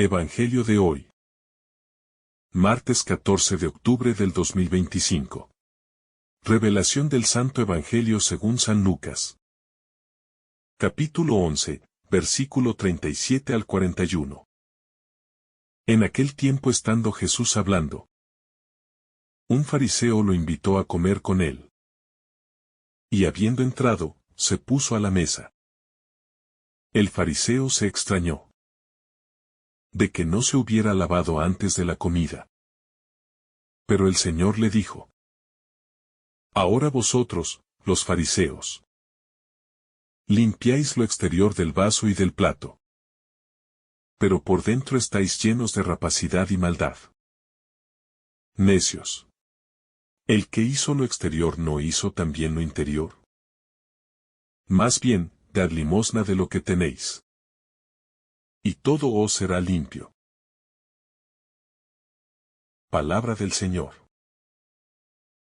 Evangelio de hoy. Martes 14 de octubre del 2025. Revelación del Santo Evangelio según San Lucas. Capítulo 11, versículo 37 al 41. En aquel tiempo estando Jesús hablando, un fariseo lo invitó a comer con él. Y habiendo entrado, se puso a la mesa. El fariseo se extrañó de que no se hubiera lavado antes de la comida. Pero el Señor le dijo: Ahora vosotros, los fariseos, limpiáis lo exterior del vaso y del plato, pero por dentro estáis llenos de rapacidad y maldad. Necios. ¿El que hizo lo exterior no hizo también lo interior? Más bien, dad limosna de lo que tenéis, y todo os será limpio. Palabra del Señor.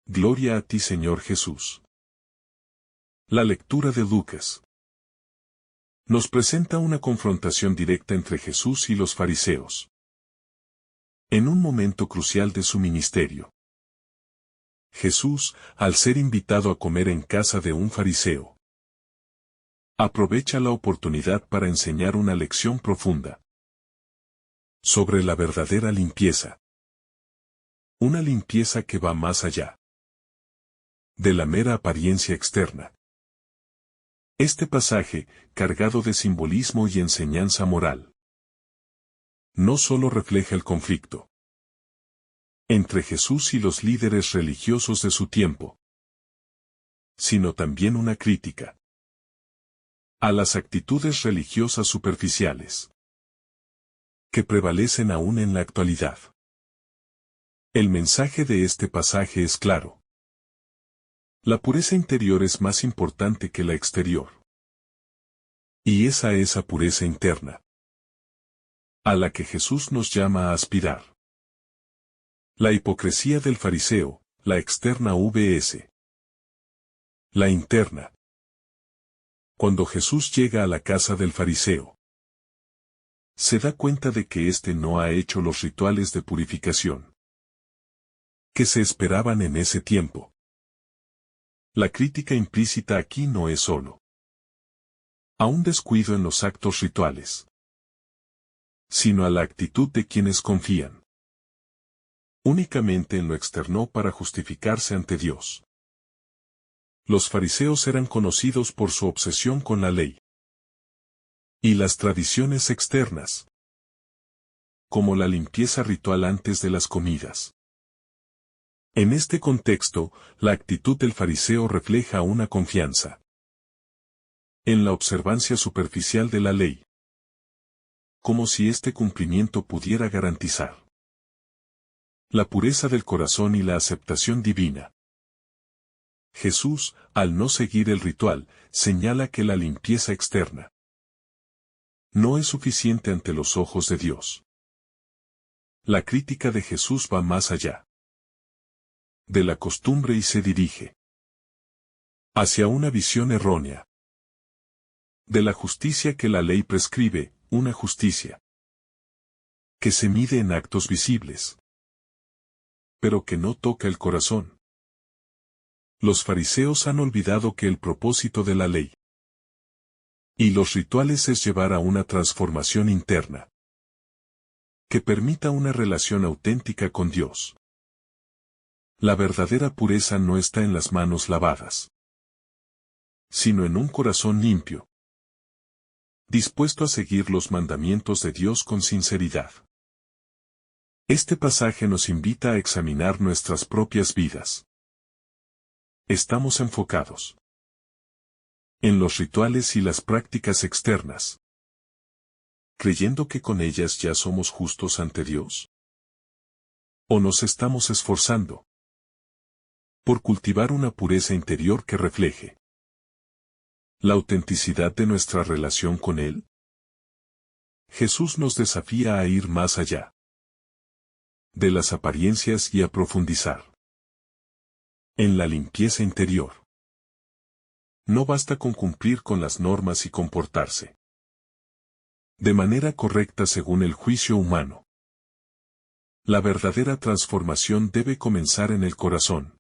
Gloria a ti, Señor Jesús. La lectura de Lucas nos presenta una confrontación directa entre Jesús y los fariseos, en un momento crucial de su ministerio. Jesús, al ser invitado a comer en casa de un fariseo, aprovecha la oportunidad para enseñar una lección profunda sobre la verdadera limpieza. Una limpieza que va más allá de la mera apariencia externa. Este pasaje, cargado de simbolismo y enseñanza moral, no solo refleja el conflicto entre Jesús y los líderes religiosos de su tiempo, sino también una crítica a las actitudes religiosas superficiales que prevalecen aún en la actualidad. El mensaje de este pasaje es claro. La pureza interior es más importante que la exterior. Y esa pureza interna a la que Jesús nos llama a aspirar. La hipocresía del fariseo, la externa vs. la interna. Cuando Jesús llega a la casa del fariseo, se da cuenta de que éste no ha hecho los rituales de purificación que se esperaban en ese tiempo. La crítica implícita aquí no es solo a un descuido en los actos rituales, sino a la actitud de quienes confían únicamente en lo externo para justificarse ante Dios. Los fariseos eran conocidos por su obsesión con la ley y las tradiciones externas, como la limpieza ritual antes de las comidas. En este contexto, la actitud del fariseo refleja una confianza en la observancia superficial de la ley, como si este cumplimiento pudiera garantizar la pureza del corazón y la aceptación divina. Jesús, al no seguir el ritual, señala que la limpieza externa no es suficiente ante los ojos de Dios. La crítica de Jesús va más allá de la costumbre y se dirige hacia una visión errónea de la justicia que la ley prescribe, una justicia que se mide en actos visibles, pero que no toca el corazón. Los fariseos han olvidado que el propósito de la ley y los rituales es llevar a una transformación interna que permita una relación auténtica con Dios. La verdadera pureza no está en las manos lavadas, sino en un corazón limpio, dispuesto a seguir los mandamientos de Dios con sinceridad. Este pasaje nos invita a examinar nuestras propias vidas. Estamos enfocados en los rituales y las prácticas externas, creyendo que con ellas ya somos justos ante Dios. ¿O nos estamos esforzando por cultivar una pureza interior que refleje la autenticidad de nuestra relación con Él? Jesús nos desafía a ir más allá de las apariencias y a profundizar en la limpieza interior. No basta con cumplir con las normas y comportarse de manera correcta según el juicio humano. La verdadera transformación debe comenzar en el corazón,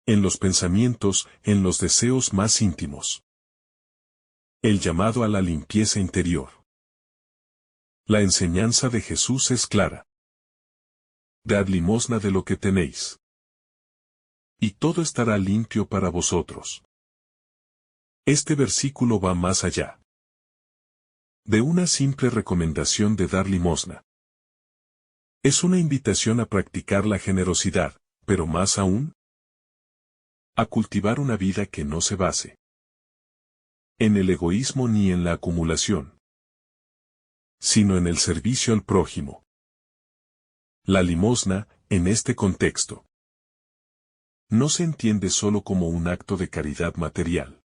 en los pensamientos, en los deseos más íntimos. El llamado a la limpieza interior. La enseñanza de Jesús es clara. Dad limosna de lo que tenéis, y todo estará limpio para vosotros. Este versículo va más allá de una simple recomendación de dar limosna. Es una invitación a practicar la generosidad, pero más aún, a cultivar una vida que no se base en el egoísmo ni en la acumulación, sino en el servicio al prójimo. La limosna, en este contexto, no se entiende solo como un acto de caridad material,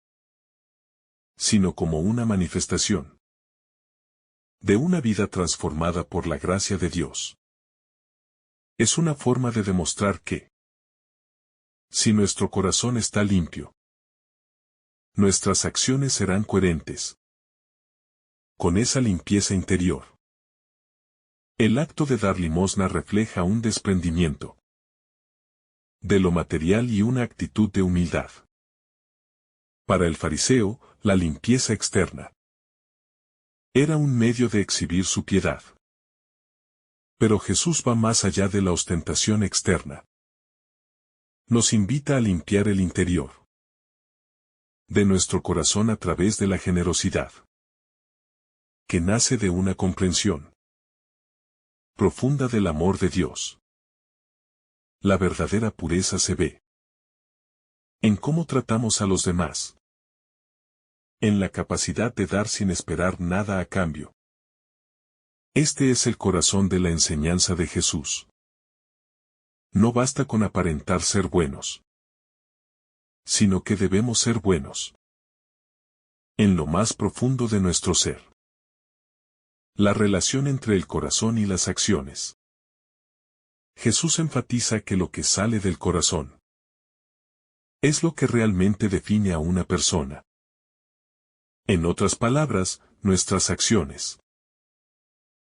sino como una manifestación de una vida transformada por la gracia de Dios. Es una forma de demostrar que, si nuestro corazón está limpio, nuestras acciones serán coherentes con esa limpieza interior. El acto de dar limosna refleja un desprendimiento de lo material y una actitud de humildad. Para el fariseo, la limpieza externa era un medio de exhibir su piedad. Pero Jesús va más allá de la ostentación externa. Nos invita a limpiar el interior de nuestro corazón a través de la generosidad, que nace de una comprensión profunda del amor de Dios. La verdadera pureza se ve en cómo tratamos a los demás, en la capacidad de dar sin esperar nada a cambio. Este es el corazón de la enseñanza de Jesús. No basta con aparentar ser buenos, sino que debemos ser buenos en lo más profundo de nuestro ser. La relación entre el corazón y las acciones. Jesús enfatiza que lo que sale del corazón es lo que realmente define a una persona. En otras palabras, nuestras acciones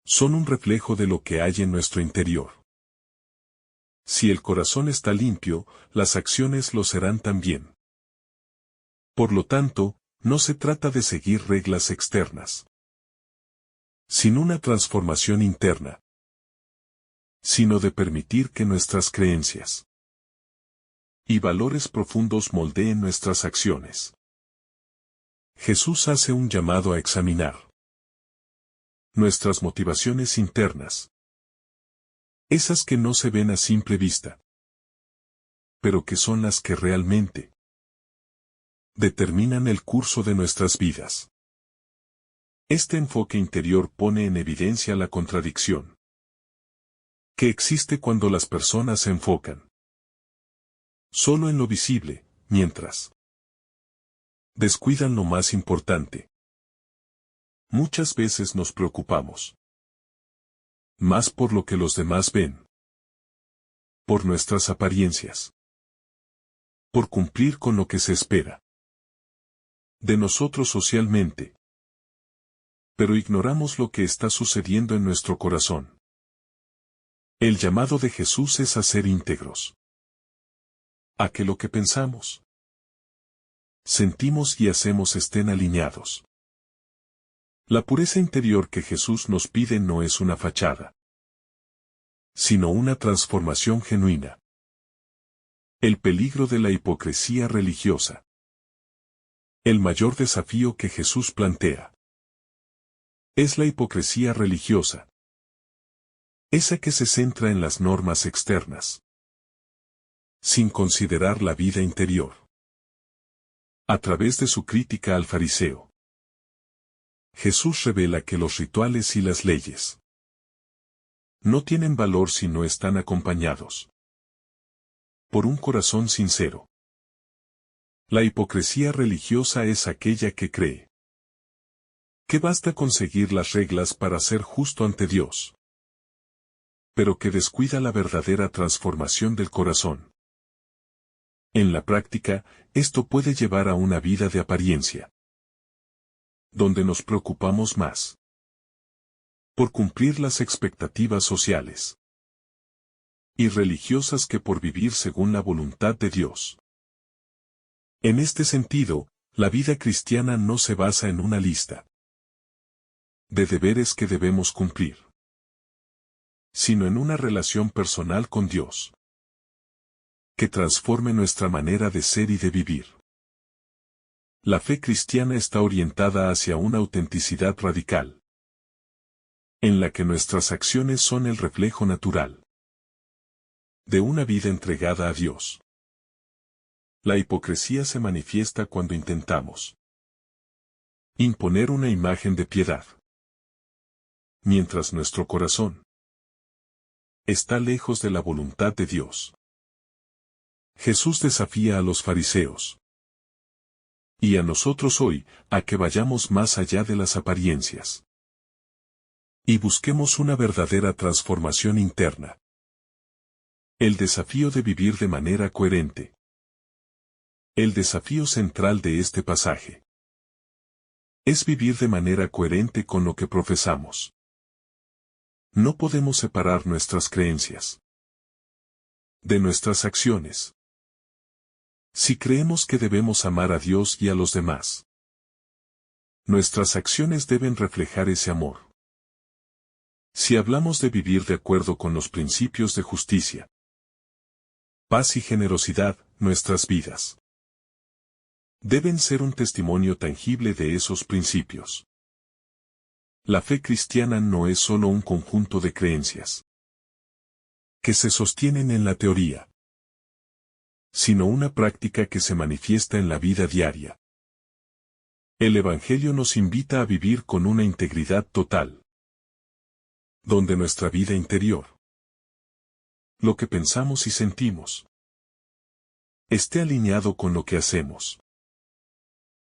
son un reflejo de lo que hay en nuestro interior. Si el corazón está limpio, las acciones lo serán también. Por lo tanto, no se trata de seguir reglas externas, sin una transformación interna, sino de permitir que nuestras creencias y valores profundos moldeen nuestras acciones. Jesús hace un llamado a examinar nuestras motivaciones internas, esas que no se ven a simple vista, pero que son las que realmente determinan el curso de nuestras vidas. Este enfoque interior pone en evidencia la contradicción que existe cuando las personas se enfocan solo en lo visible, mientras descuidan lo más importante. Muchas veces nos preocupamos más por lo que los demás ven, por nuestras apariencias, por cumplir con lo que se espera de nosotros socialmente, pero ignoramos lo que está sucediendo en nuestro corazón. El llamado de Jesús es a ser íntegros, a que lo que pensamos, sentimos y hacemos estén alineados. La pureza interior que Jesús nos pide no es una fachada, sino una transformación genuina. El peligro de la hipocresía religiosa. El mayor desafío que Jesús plantea es la hipocresía religiosa, esa que se centra en las normas externas, sin considerar la vida interior. A través de su crítica al fariseo, Jesús revela que los rituales y las leyes no tienen valor si no están acompañados por un corazón sincero. La hipocresía religiosa es aquella que cree que basta conseguir las reglas para ser justo ante Dios, pero que descuida la verdadera transformación del corazón. En la práctica, esto puede llevar a una vida de apariencia, donde nos preocupamos más por cumplir las expectativas sociales y religiosas que por vivir según la voluntad de Dios. En este sentido, la vida cristiana no se basa en una lista de deberes que debemos cumplir, sino en una relación personal con Dios, que transforme nuestra manera de ser y de vivir. La fe cristiana está orientada hacia una autenticidad radical, en la que nuestras acciones son el reflejo natural de una vida entregada a Dios. La hipocresía se manifiesta cuando intentamos imponer una imagen de piedad, mientras nuestro corazón está lejos de la voluntad de Dios. Jesús desafía a los fariseos y a nosotros hoy a que vayamos más allá de las apariencias y busquemos una verdadera transformación interna. El desafío de vivir de manera coherente. El desafío central de este pasaje es vivir de manera coherente con lo que profesamos. No podemos separar nuestras creencias de nuestras acciones. Si creemos que debemos amar a Dios y a los demás, nuestras acciones deben reflejar ese amor. Si hablamos de vivir de acuerdo con los principios de justicia, paz y generosidad, nuestras vidas deben ser un testimonio tangible de esos principios. La fe cristiana no es solo un conjunto de creencias que se sostienen en la teoría, sino una práctica que se manifiesta en la vida diaria. El Evangelio nos invita a vivir con una integridad total, donde nuestra vida interior, lo que pensamos y sentimos, esté alineado con lo que hacemos.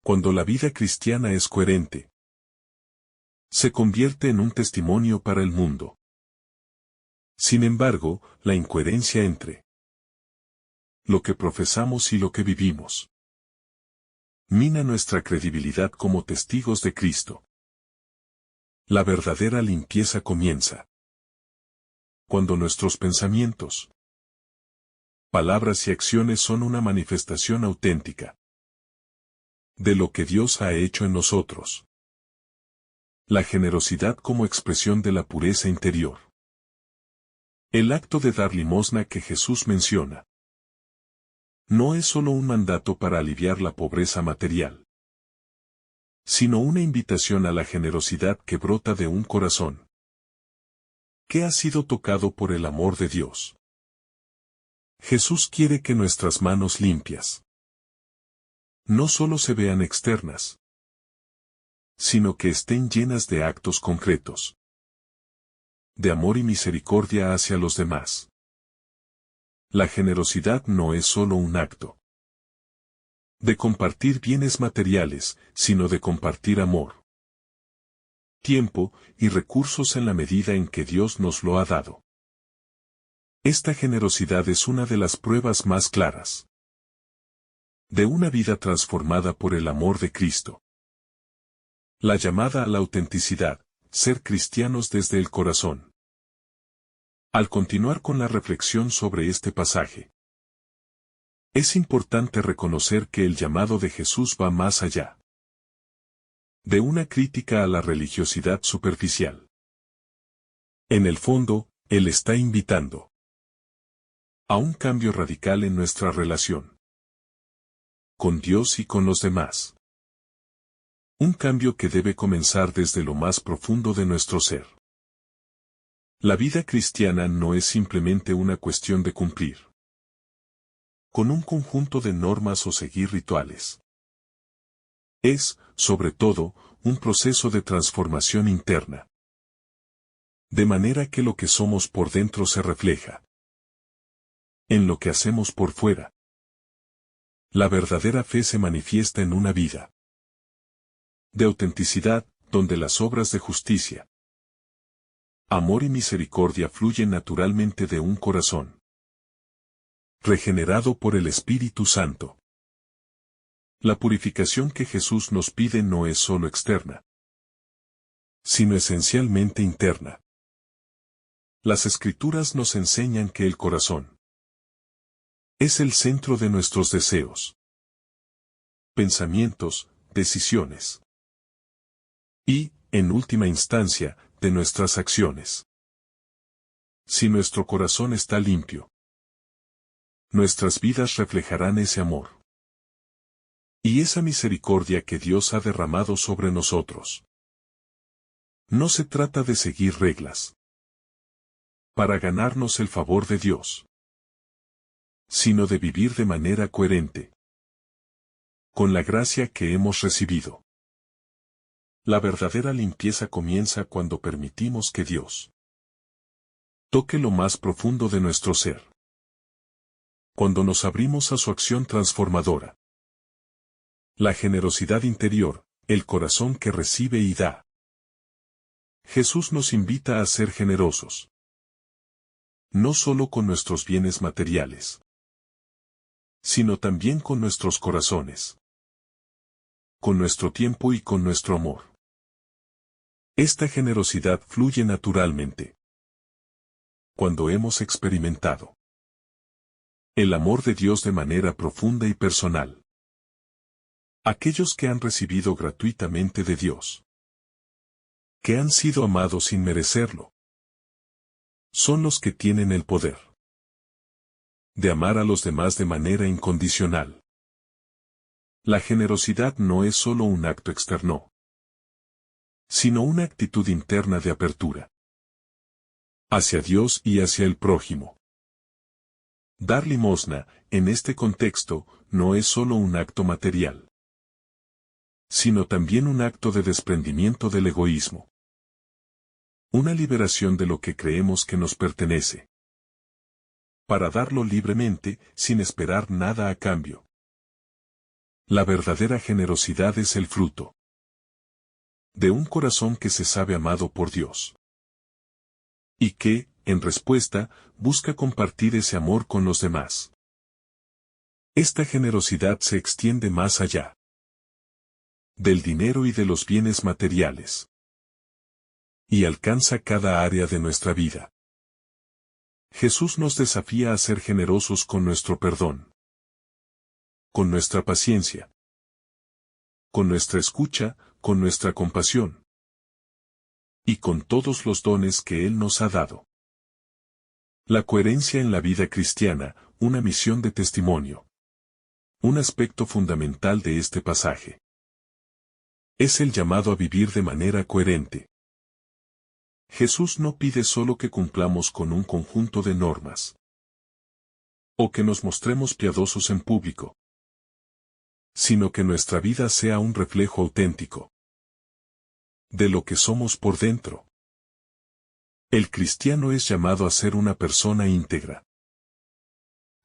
Cuando la vida cristiana es coherente, se convierte en un testimonio para el mundo. Sin embargo, la incoherencia entre lo que profesamos y lo que vivimos mina nuestra credibilidad como testigos de Cristo. La verdadera limpieza comienza cuando nuestros pensamientos, palabras y acciones son una manifestación auténtica de lo que Dios ha hecho en nosotros. La generosidad como expresión de la pureza interior. El acto de dar limosna que Jesús menciona no es solo un mandato para aliviar la pobreza material, sino una invitación a la generosidad que brota de un corazón que ha sido tocado por el amor de Dios. Jesús quiere que nuestras manos limpias no solo se vean externas, sino que estén llenas de actos concretos, de amor y misericordia hacia los demás. La generosidad no es solo un acto de compartir bienes materiales, sino de compartir amor, tiempo y recursos en la medida en que Dios nos lo ha dado. Esta generosidad es una de las pruebas más claras de una vida transformada por el amor de Cristo. La llamada a la autenticidad, ser cristianos desde el corazón. Al continuar con la reflexión sobre este pasaje, es importante reconocer que el llamado de Jesús va más allá de una crítica a la religiosidad superficial. En el fondo, Él está invitando a un cambio radical en nuestra relación con Dios y con los demás. Un cambio que debe comenzar desde lo más profundo de nuestro ser. La vida cristiana no es simplemente una cuestión de cumplir con un conjunto de normas o seguir rituales. Es, sobre todo, un proceso de transformación interna. De manera que lo que somos por dentro se refleja en lo que hacemos por fuera. La verdadera fe se manifiesta en una vida de autenticidad, donde las obras de justicia, amor y misericordia fluyen naturalmente de un corazón regenerado por el Espíritu Santo. La purificación que Jesús nos pide no es solo externa, sino esencialmente interna. Las Escrituras nos enseñan que el corazón es el centro de nuestros deseos, pensamientos, decisiones y, en última instancia, de nuestras acciones. Si nuestro corazón está limpio, nuestras vidas reflejarán ese amor y esa misericordia que Dios ha derramado sobre nosotros. No se trata de seguir reglas para ganarnos el favor de Dios, sino de vivir de manera coherente con la gracia que hemos recibido. La verdadera limpieza comienza cuando permitimos que Dios toque lo más profundo de nuestro ser. Cuando nos abrimos a su acción transformadora. La generosidad interior, el corazón que recibe y da. Jesús nos invita a ser generosos. No solo con nuestros bienes materiales, sino también con nuestros corazones, con nuestro tiempo y con nuestro amor. Esta generosidad fluye naturalmente cuando hemos experimentado el amor de Dios de manera profunda y personal. Aquellos que han recibido gratuitamente de Dios, que han sido amados sin merecerlo, son los que tienen el poder de amar a los demás de manera incondicional. La generosidad no es solo un acto externo, sino una actitud interna de apertura hacia Dios y hacia el prójimo. Dar limosna, en este contexto, no es solo un acto material, sino también un acto de desprendimiento del egoísmo. Una liberación de lo que creemos que nos pertenece, para darlo libremente, sin esperar nada a cambio. La verdadera generosidad es el fruto de un corazón que se sabe amado por Dios y que, en respuesta, busca compartir ese amor con los demás. Esta generosidad se extiende más allá del dinero y de los bienes materiales, y alcanza cada área de nuestra vida. Jesús nos desafía a ser generosos con nuestro perdón, con nuestra paciencia, con nuestra escucha, con nuestra compasión, y con todos los dones que Él nos ha dado. La coherencia en la vida cristiana, una misión de testimonio. Un aspecto fundamental de este pasaje es el llamado a vivir de manera coherente. Jesús no pide solo que cumplamos con un conjunto de normas, o que nos mostremos piadosos en público, sino que nuestra vida sea un reflejo auténtico de lo que somos por dentro. El cristiano es llamado a ser una persona íntegra,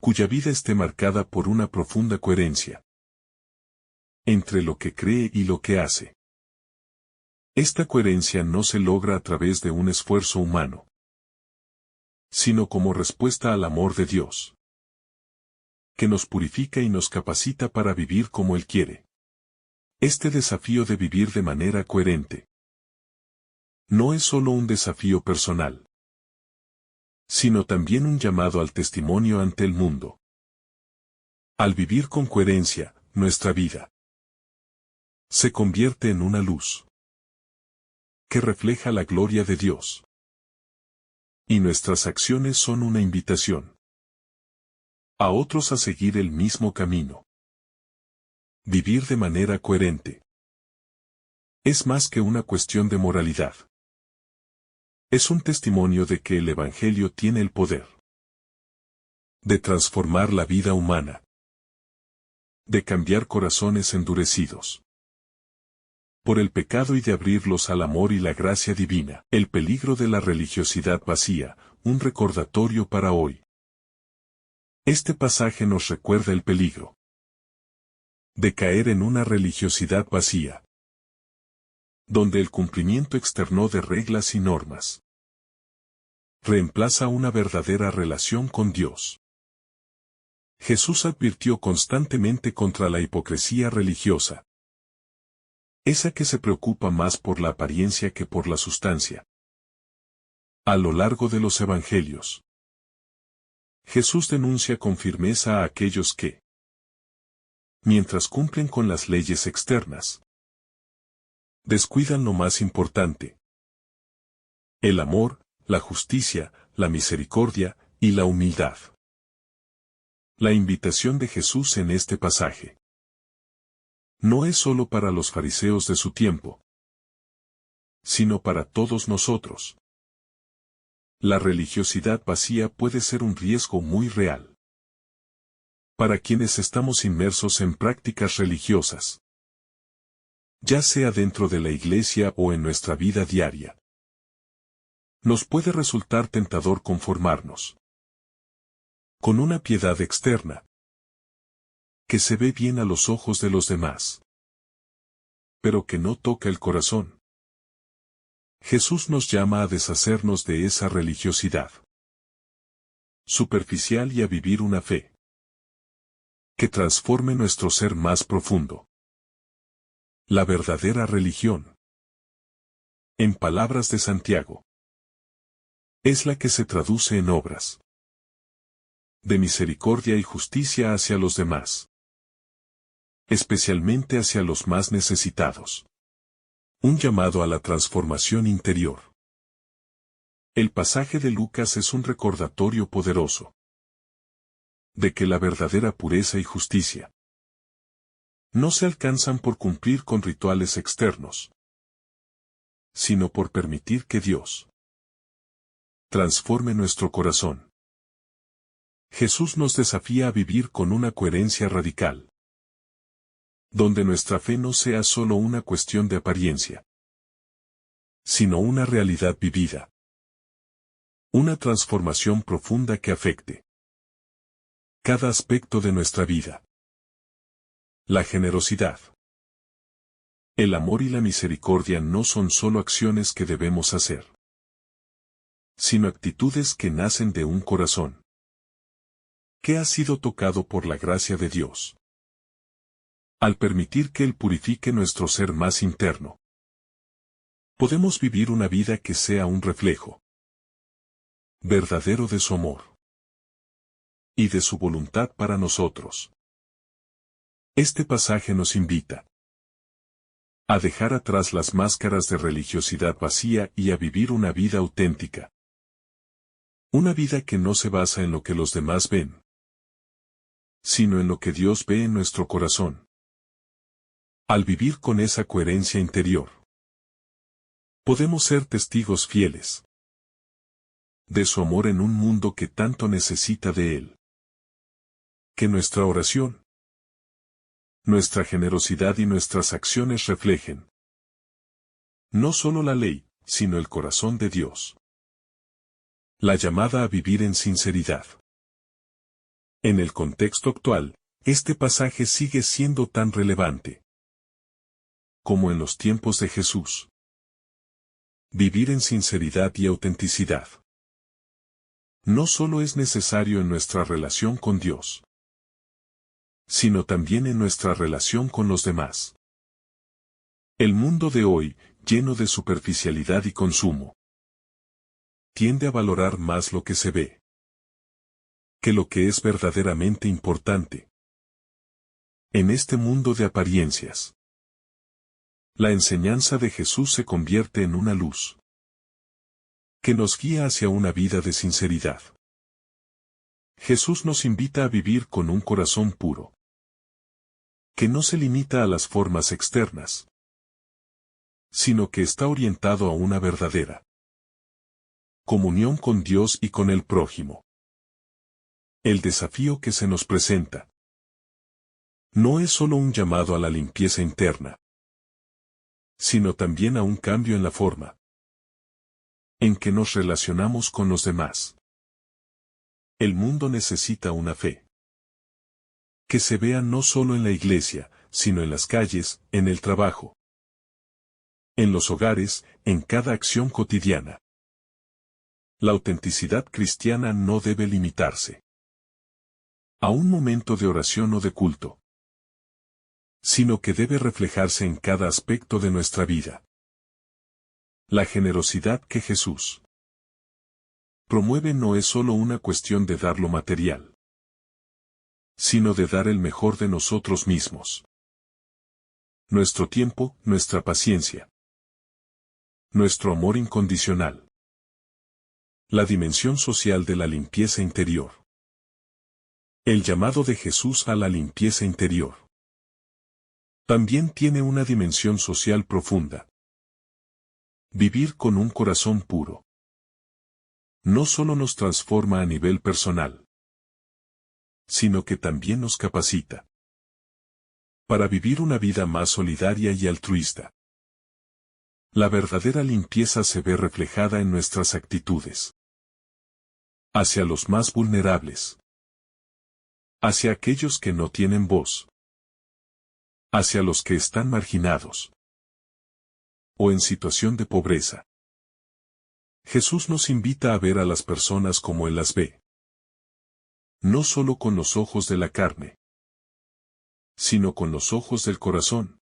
cuya vida esté marcada por una profunda coherencia entre lo que cree y lo que hace. Esta coherencia no se logra a través de un esfuerzo humano, sino como respuesta al amor de Dios, que nos purifica y nos capacita para vivir como Él quiere. Este desafío de vivir de manera coherente no es solo un desafío personal, sino también un llamado al testimonio ante el mundo. Al vivir con coherencia, nuestra vida se convierte en una luz que refleja la gloria de Dios. Y nuestras acciones son una invitación a otros a seguir el mismo camino. Vivir de manera coherente es más que una cuestión de moralidad. Es un testimonio de que el Evangelio tiene el poder de transformar la vida humana, de cambiar corazones endurecidos por el pecado y de abrirlos al amor y la gracia divina. El peligro de la religiosidad vacía, un recordatorio para hoy. Este pasaje nos recuerda el peligro de caer en una religiosidad vacía, donde el cumplimiento externo de reglas y normas reemplaza una verdadera relación con Dios. Jesús advirtió constantemente contra la hipocresía religiosa, Esa que se preocupa más por la apariencia que por la sustancia. A lo largo de los evangelios, Jesús denuncia con firmeza a aquellos que, mientras cumplen con las leyes externas, descuidan lo más importante: el amor, la justicia, la misericordia y la humildad. La invitación de Jesús en este pasaje no es solo para los fariseos de su tiempo, sino para todos nosotros. La religiosidad vacía puede ser un riesgo muy real para quienes estamos inmersos en prácticas religiosas, ya sea dentro de la iglesia o en nuestra vida diaria. Nos puede resultar tentador conformarnos con una piedad externa que se ve bien a los ojos de los demás, pero que no toca el corazón. Jesús nos llama a deshacernos de esa religiosidad superficial y a vivir una fe que transforme nuestro ser más profundo. La verdadera religión, en palabras de Santiago, es la que se traduce en obras de misericordia y justicia hacia los demás, especialmente hacia los más necesitados. Un llamado a la transformación interior. El pasaje de Lucas es un recordatorio poderoso de que la verdadera pureza y justicia no se alcanzan por cumplir con rituales externos, sino por permitir que Dios transforme nuestro corazón. Jesús nos desafía a vivir con una coherencia radical, donde nuestra fe no sea solo una cuestión de apariencia, sino una realidad vivida. Una transformación profunda que afecte cada aspecto de nuestra vida. La generosidad, el amor y la misericordia no son solo acciones que debemos hacer, sino actitudes que nacen de un corazón que ha sido tocado por la gracia de Dios. Al permitir que Él purifique nuestro ser más interno, podemos vivir una vida que sea un reflejo verdadero de su amor y de su voluntad para nosotros. Este pasaje nos invita a dejar atrás las máscaras de religiosidad vacía y a vivir una vida auténtica. Una vida que no se basa en lo que los demás ven, sino en lo que Dios ve en nuestro corazón. Al vivir con esa coherencia interior, podemos ser testigos fieles de su amor en un mundo que tanto necesita de Él. Que nuestra oración, nuestra generosidad y nuestras acciones reflejen no solo la ley, sino el corazón de Dios. La llamada a vivir en sinceridad. En el contexto actual, este pasaje sigue siendo tan relevante como en los tiempos de Jesús. Vivir en sinceridad y autenticidad no solo es necesario en nuestra relación con Dios, sino también en nuestra relación con los demás. El mundo de hoy, lleno de superficialidad y consumo, tiende a valorar más lo que se ve que lo que es verdaderamente importante. En este mundo de apariencias, la enseñanza de Jesús se convierte en una luz que nos guía hacia una vida de sinceridad. Jesús nos invita a vivir con un corazón puro, que no se limita a las formas externas, sino que está orientado a una verdadera comunión con Dios y con el prójimo. El desafío que se nos presenta no es solo un llamado a la limpieza interna, sino también a un cambio en la forma en que nos relacionamos con los demás. El mundo necesita una fe que se vea no solo en la iglesia, sino en las calles, en el trabajo, en los hogares, en cada acción cotidiana. La autenticidad cristiana no debe limitarse a un momento de oración o de culto, sino que debe reflejarse en cada aspecto de nuestra vida. La generosidad que Jesús promueve no es solo una cuestión de dar lo material, sino de dar el mejor de nosotros mismos. Nuestro tiempo, nuestra paciencia, nuestro amor incondicional. La dimensión social de la limpieza interior. El llamado de Jesús a la limpieza interior también tiene una dimensión social profunda. Vivir con un corazón puro no solo nos transforma a nivel personal, sino que también nos capacita para vivir una vida más solidaria y altruista. La verdadera limpieza se ve reflejada en nuestras actitudes hacia los más vulnerables, hacia aquellos que no tienen voz, hacia los que están marginados o en situación de pobreza. Jesús nos invita a ver a las personas como Él las ve, no solo con los ojos de la carne, sino con los ojos del corazón,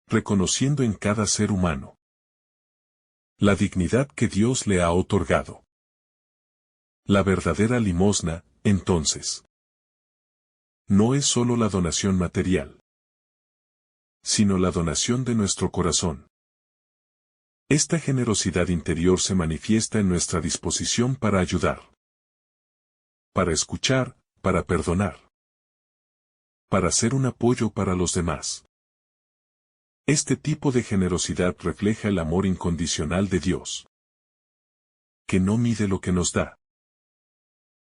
reconociendo en cada ser humano la dignidad que Dios le ha otorgado. La verdadera limosna, entonces, no es solo la donación material, sino la donación de nuestro corazón. Esta generosidad interior se manifiesta en nuestra disposición para ayudar, para escuchar, para perdonar, para ser un apoyo para los demás. Este tipo de generosidad refleja el amor incondicional de Dios, que no mide lo que nos da,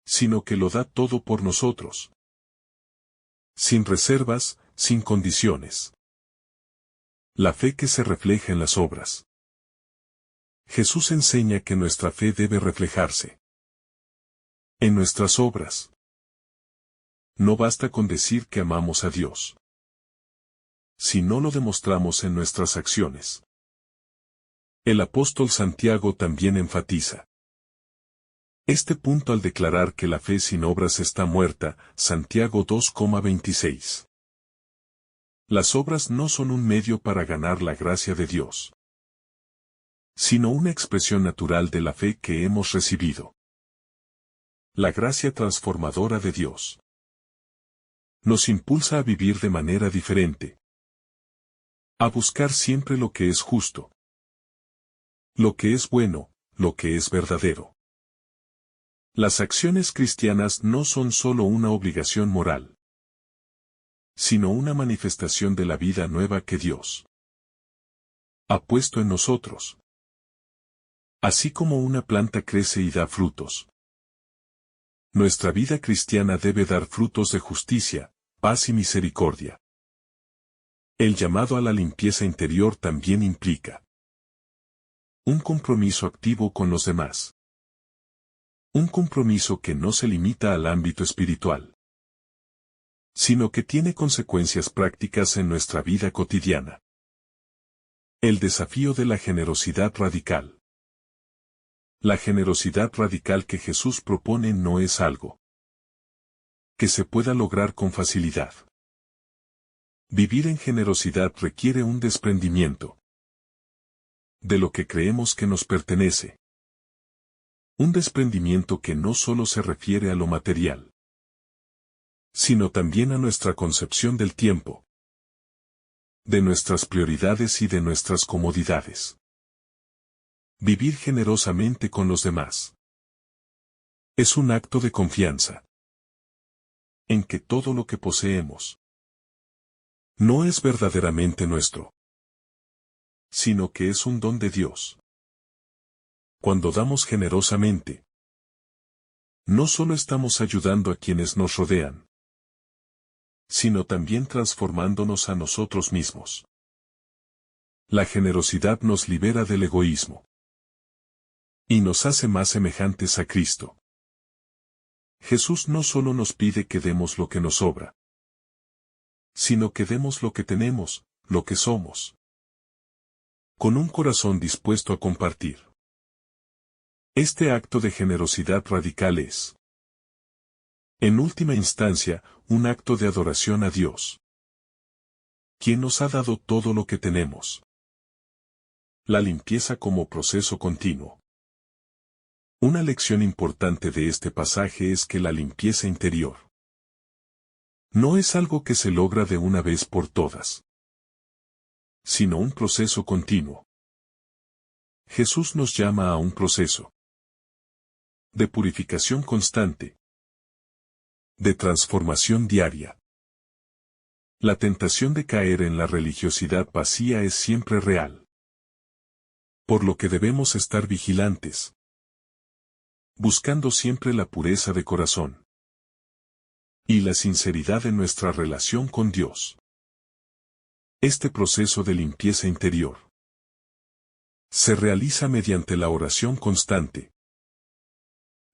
sino que lo da todo por nosotros, sin reservas, sin condiciones. La fe que se refleja en las obras. Jesús enseña que nuestra fe debe reflejarse en nuestras obras. No basta con decir que amamos a Dios, si no lo demostramos en nuestras acciones. El apóstol Santiago también enfatiza este punto al declarar que la fe sin obras está muerta, Santiago 2,26. Las obras no son un medio para ganar la gracia de Dios, sino una expresión natural de la fe que hemos recibido. La gracia transformadora de Dios nos impulsa a vivir de manera diferente, a buscar siempre lo que es justo, lo que es bueno, lo que es verdadero. Las acciones cristianas no son solo una obligación moral, sino una manifestación de la vida nueva que Dios ha puesto en nosotros. Así como una planta crece y da frutos, nuestra vida cristiana debe dar frutos de justicia, paz y misericordia. El llamado a la limpieza interior también implica un compromiso activo con los demás. Un compromiso que no se limita al ámbito espiritual, sino que tiene consecuencias prácticas en nuestra vida cotidiana. El desafío de la generosidad radical. La generosidad radical que Jesús propone no es algo que se pueda lograr con facilidad. Vivir en generosidad requiere un desprendimiento de lo que creemos que nos pertenece. Un desprendimiento que no solo se refiere a lo material, sino también a nuestra concepción del tiempo, de nuestras prioridades y de nuestras comodidades. Vivir generosamente con los demás es un acto de confianza en que todo lo que poseemos no es verdaderamente nuestro, sino que es un don de Dios. Cuando damos generosamente, no solo estamos ayudando a quienes nos rodean, sino también transformándonos a nosotros mismos. La generosidad nos libera del egoísmo y nos hace más semejantes a Cristo. Jesús no solo nos pide que demos lo que nos sobra, sino que demos lo que tenemos, lo que somos, con un corazón dispuesto a compartir. Este acto de generosidad radical es, en última instancia, un acto de adoración a Dios. quien nos ha dado todo lo que tenemos. La limpieza como proceso continuo. Una lección importante de este pasaje es que la limpieza interior no es algo que se logra de una vez por todas, sino un proceso continuo. Jesús nos llama a un proceso de purificación constante, de transformación diaria. La tentación de caer en la religiosidad vacía es siempre real, por lo que debemos estar vigilantes, buscando siempre la pureza de corazón y la sinceridad en nuestra relación con Dios. Este proceso de limpieza interior se realiza mediante la oración constante,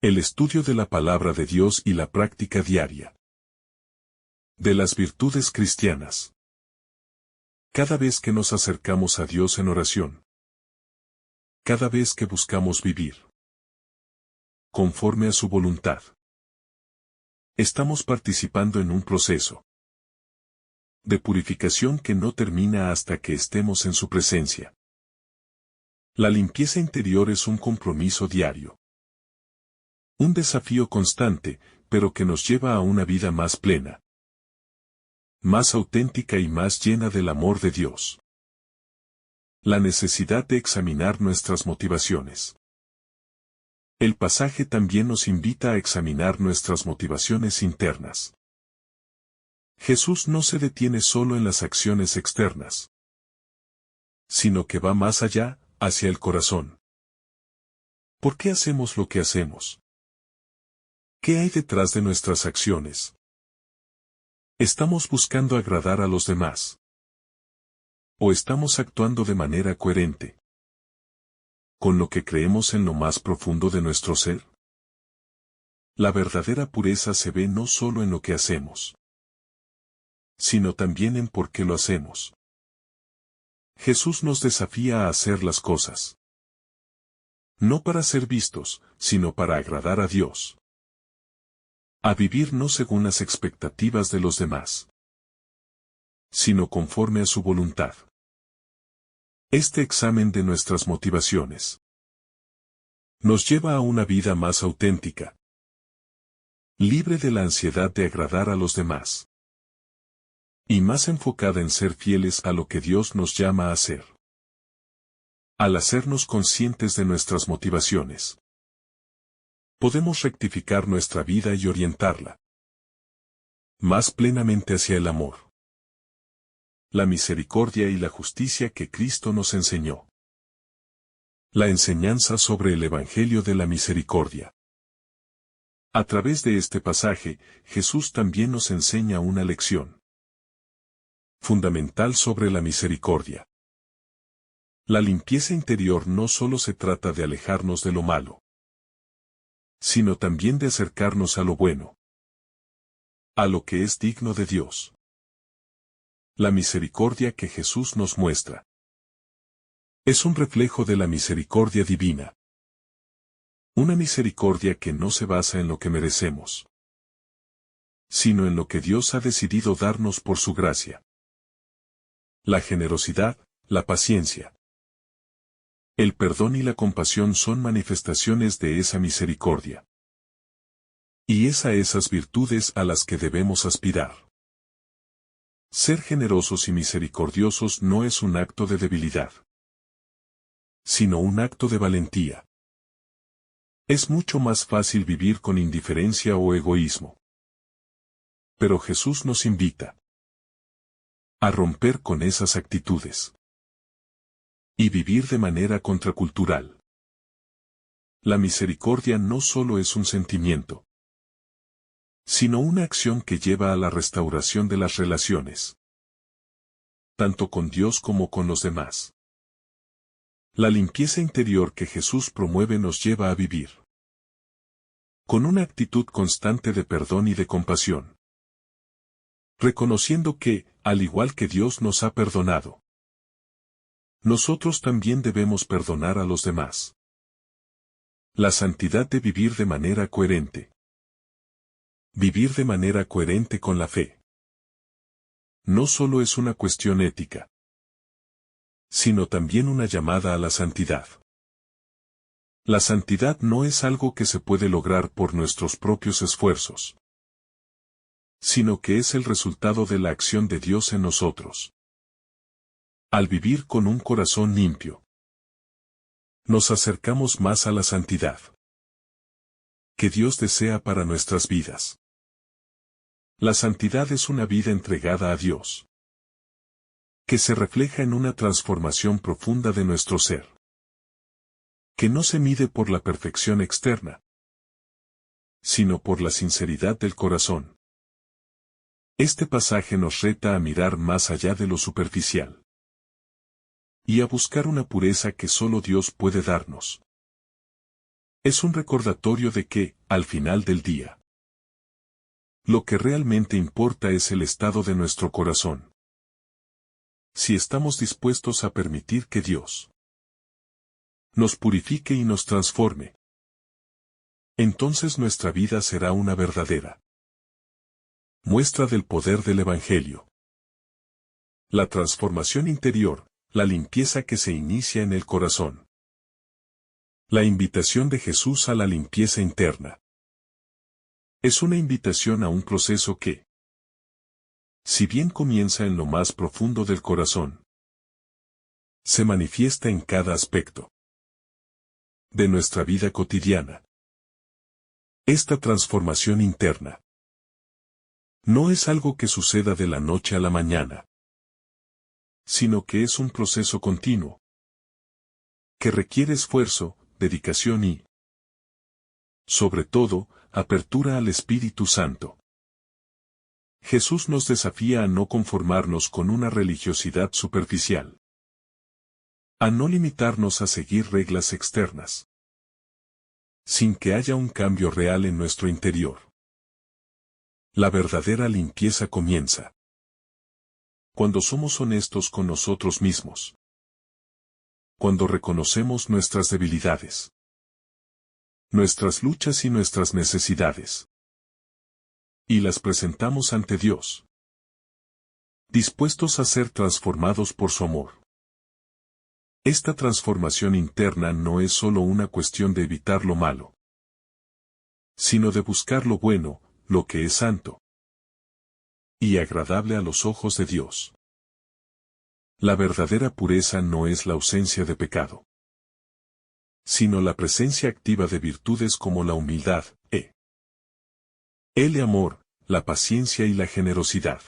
el estudio de la palabra de Dios y la práctica diaria de las virtudes cristianas. Cada vez que nos acercamos a Dios en oración, cada vez que buscamos vivir conforme a su voluntad, estamos participando en un proceso de purificación que no termina hasta que estemos en su presencia. La limpieza interior es un compromiso diario, un desafío constante, pero que nos lleva a una vida más plena, más auténtica y más llena del amor de Dios. La necesidad de examinar nuestras motivaciones. El pasaje también nos invita a examinar nuestras motivaciones internas. Jesús no se detiene solo en las acciones externas, sino que va más allá, hacia el corazón. ¿Por qué hacemos lo que hacemos? ¿Qué hay detrás de nuestras acciones? ¿Estamos buscando agradar a los demás? ¿O estamos actuando de manera coherente con lo que creemos en lo más profundo de nuestro ser? La verdadera pureza se ve no solo en lo que hacemos, sino también en por qué lo hacemos. Jesús nos desafía a hacer las cosas no para ser vistos, sino para agradar a Dios. A vivir no según las expectativas de los demás, sino conforme a su voluntad. Este examen de nuestras motivaciones nos lleva a una vida más auténtica, libre de la ansiedad de agradar a los demás, y más enfocada en ser fieles a lo que Dios nos llama a hacer. Al hacernos conscientes de nuestras motivaciones, podemos rectificar nuestra vida y orientarla más plenamente hacia el amor, la misericordia y la justicia que Cristo nos enseñó. La enseñanza sobre el Evangelio de la Misericordia. A través de este pasaje, Jesús también nos enseña una lección fundamental sobre la misericordia. La limpieza interior no solo se trata de alejarnos de lo malo, sino también de acercarnos a lo bueno, a lo que es digno de Dios. La misericordia que Jesús nos muestra es un reflejo de la misericordia divina. Una misericordia que no se basa en lo que merecemos, sino en lo que Dios ha decidido darnos por su gracia. La generosidad, la paciencia, el perdón y la compasión son manifestaciones de esa misericordia. Y es a esas virtudes a las que debemos aspirar. Ser generosos y misericordiosos no es un acto de debilidad, sino un acto de valentía. Es mucho más fácil vivir con indiferencia o egoísmo. Pero Jesús nos invita a romper con esas actitudes y vivir de manera contracultural. La misericordia no solo es un sentimiento, sino una acción que lleva a la restauración de las relaciones, tanto con Dios como con los demás. La limpieza interior que Jesús promueve nos lleva a vivir con una actitud constante de perdón y de compasión, reconociendo que, al igual que Dios nos ha perdonado, nosotros también debemos perdonar a los demás. La santidad de vivir de manera coherente. Vivir de manera coherente con la fe no solo es una cuestión ética, sino también una llamada a la santidad. La santidad no es algo que se puede lograr por nuestros propios esfuerzos, sino que es el resultado de la acción de Dios en nosotros. Al vivir con un corazón limpio, nos acercamos más a la santidad que Dios desea para nuestras vidas. La santidad es una vida entregada a Dios, que se refleja en una transformación profunda de nuestro ser, que no se mide por la perfección externa, sino por la sinceridad del corazón. Este pasaje nos reta a mirar más allá de lo superficial y a buscar una pureza que solo Dios puede darnos. Es un recordatorio de que, al final del día, lo que realmente importa es el estado de nuestro corazón. Si estamos dispuestos a permitir que Dios nos purifique y nos transforme, entonces nuestra vida será una verdadera muestra del poder del Evangelio. La transformación interior, la limpieza que se inicia en el corazón. La invitación de Jesús a la limpieza interna. Es una invitación a un proceso que, si bien comienza en lo más profundo del corazón, se manifiesta en cada aspecto de nuestra vida cotidiana. Esta transformación interna no es algo que suceda de la noche a la mañana, sino que es un proceso continuo, que requiere esfuerzo, dedicación y, sobre todo, apertura al Espíritu Santo. Jesús nos desafía a no conformarnos con una religiosidad superficial, a no limitarnos a seguir reglas externas, sin que haya un cambio real en nuestro interior. La verdadera limpieza comienza cuando somos honestos con nosotros mismos, cuando reconocemos nuestras debilidades, nuestras luchas y nuestras necesidades, y las presentamos ante Dios, dispuestos a ser transformados por su amor. Esta transformación interna no es solo una cuestión de evitar lo malo, sino de buscar lo bueno, lo que es santo y agradable a los ojos de Dios. La verdadera pureza no es la ausencia de pecado, sino la presencia activa de virtudes como la humildad, el amor, la paciencia y la generosidad.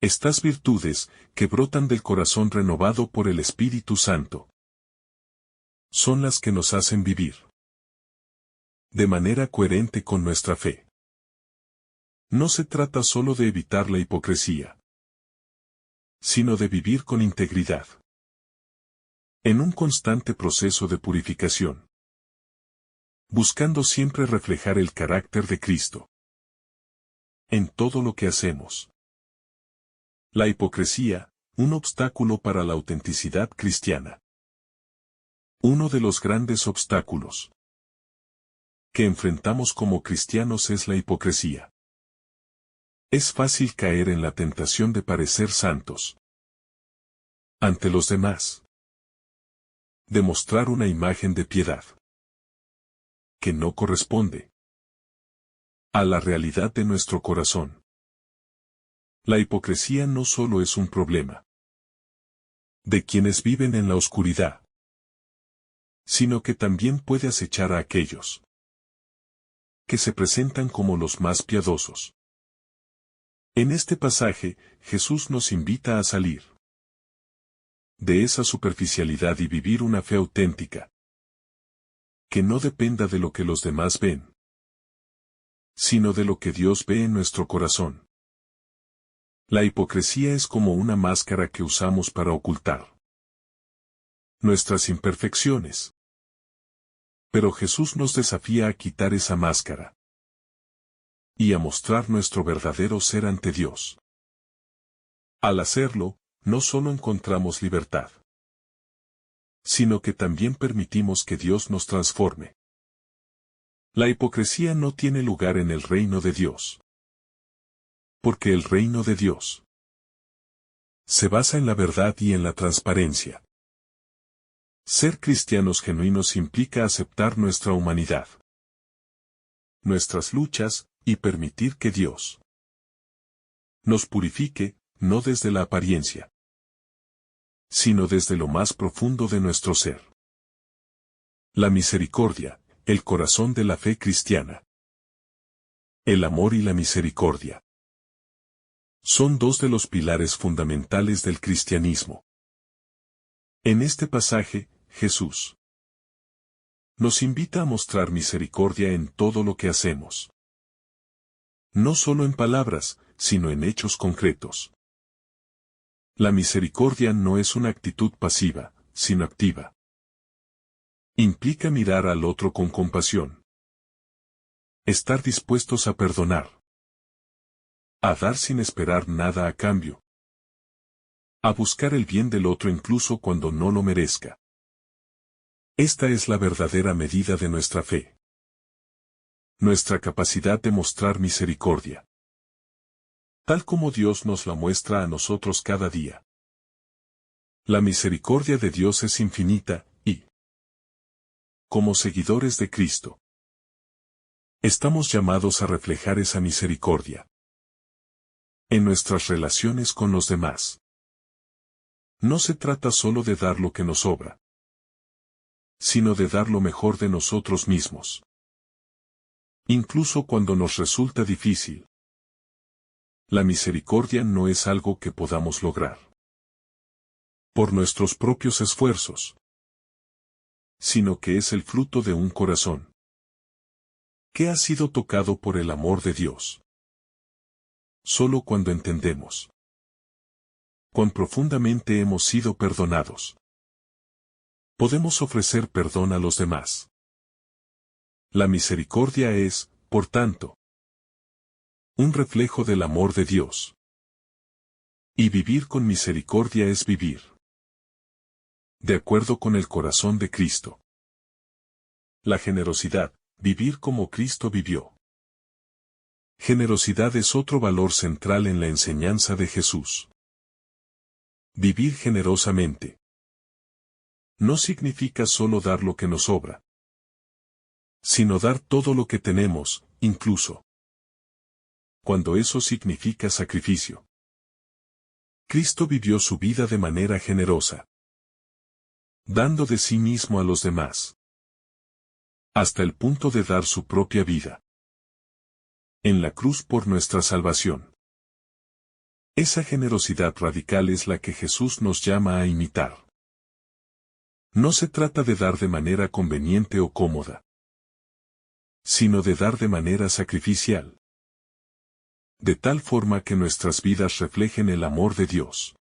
Estas virtudes, que brotan del corazón renovado por el Espíritu Santo, son las que nos hacen vivir de manera coherente con nuestra fe. No se trata solo de evitar la hipocresía, sino de vivir con integridad, en un constante proceso de purificación, buscando siempre reflejar el carácter de Cristo en todo lo que hacemos. La hipocresía, un obstáculo para la autenticidad cristiana. Uno de los grandes obstáculos que enfrentamos como cristianos es la hipocresía. Es fácil caer en la tentación de parecer santos ante los demás, de mostrar una imagen de piedad que no corresponde a la realidad de nuestro corazón. La hipocresía no solo es un problema de quienes viven en la oscuridad, sino que también puede acechar a aquellos que se presentan como los más piadosos. En este pasaje, Jesús nos invita a salir de esa superficialidad y vivir una fe auténtica, que no dependa de lo que los demás ven, sino de lo que Dios ve en nuestro corazón. La hipocresía es como una máscara que usamos para ocultar nuestras imperfecciones. Pero Jesús nos desafía a quitar esa máscara y a mostrar nuestro verdadero ser ante Dios. Al hacerlo, no solo encontramos libertad, sino que también permitimos que Dios nos transforme. La hipocresía no tiene lugar en el reino de Dios. Porque el reino de Dios se basa en la verdad y en la transparencia. Ser cristianos genuinos implica aceptar nuestra humanidad, nuestras luchas, y permitir que Dios nos purifique, no desde la apariencia, sino desde lo más profundo de nuestro ser. La misericordia, el corazón de la fe cristiana. El amor y la misericordia son dos de los pilares fundamentales del cristianismo. En este pasaje, Jesús nos invita a mostrar misericordia en todo lo que hacemos. No solo en palabras, sino en hechos concretos. La misericordia no es una actitud pasiva, sino activa. Implica mirar al otro con compasión. Estar dispuestos a perdonar. A dar sin esperar nada a cambio. A buscar el bien del otro incluso cuando no lo merezca. Esta es la verdadera medida de nuestra fe. Nuestra capacidad de mostrar misericordia. Tal como Dios nos la muestra a nosotros cada día. La misericordia de Dios es infinita, y, como seguidores de Cristo, estamos llamados a reflejar esa misericordia en nuestras relaciones con los demás. No se trata solo de dar lo que nos sobra, sino de dar lo mejor de nosotros mismos. Incluso cuando nos resulta difícil. La misericordia no es algo que podamos lograr por nuestros propios esfuerzos, sino que es el fruto de un corazón que ha sido tocado por el amor de Dios. Solo cuando entendemos cuán profundamente hemos sido perdonados, podemos ofrecer perdón a los demás. La misericordia es, por tanto, un reflejo del amor de Dios. Y vivir con misericordia es vivir de acuerdo con el corazón de Cristo. La generosidad, vivir como Cristo vivió. Generosidad es otro valor central en la enseñanza de Jesús. Vivir generosamente no significa solo dar lo que nos sobra, sino dar todo lo que tenemos, incluso cuando eso significa sacrificio. Cristo vivió su vida de manera generosa, dando de sí mismo a los demás, hasta el punto de dar su propia vida en la cruz por nuestra salvación. Esa generosidad radical es la que Jesús nos llama a imitar. No se trata de dar de manera conveniente o cómoda, sino de dar de manera sacrificial. De tal forma que nuestras vidas reflejen el amor de Dios,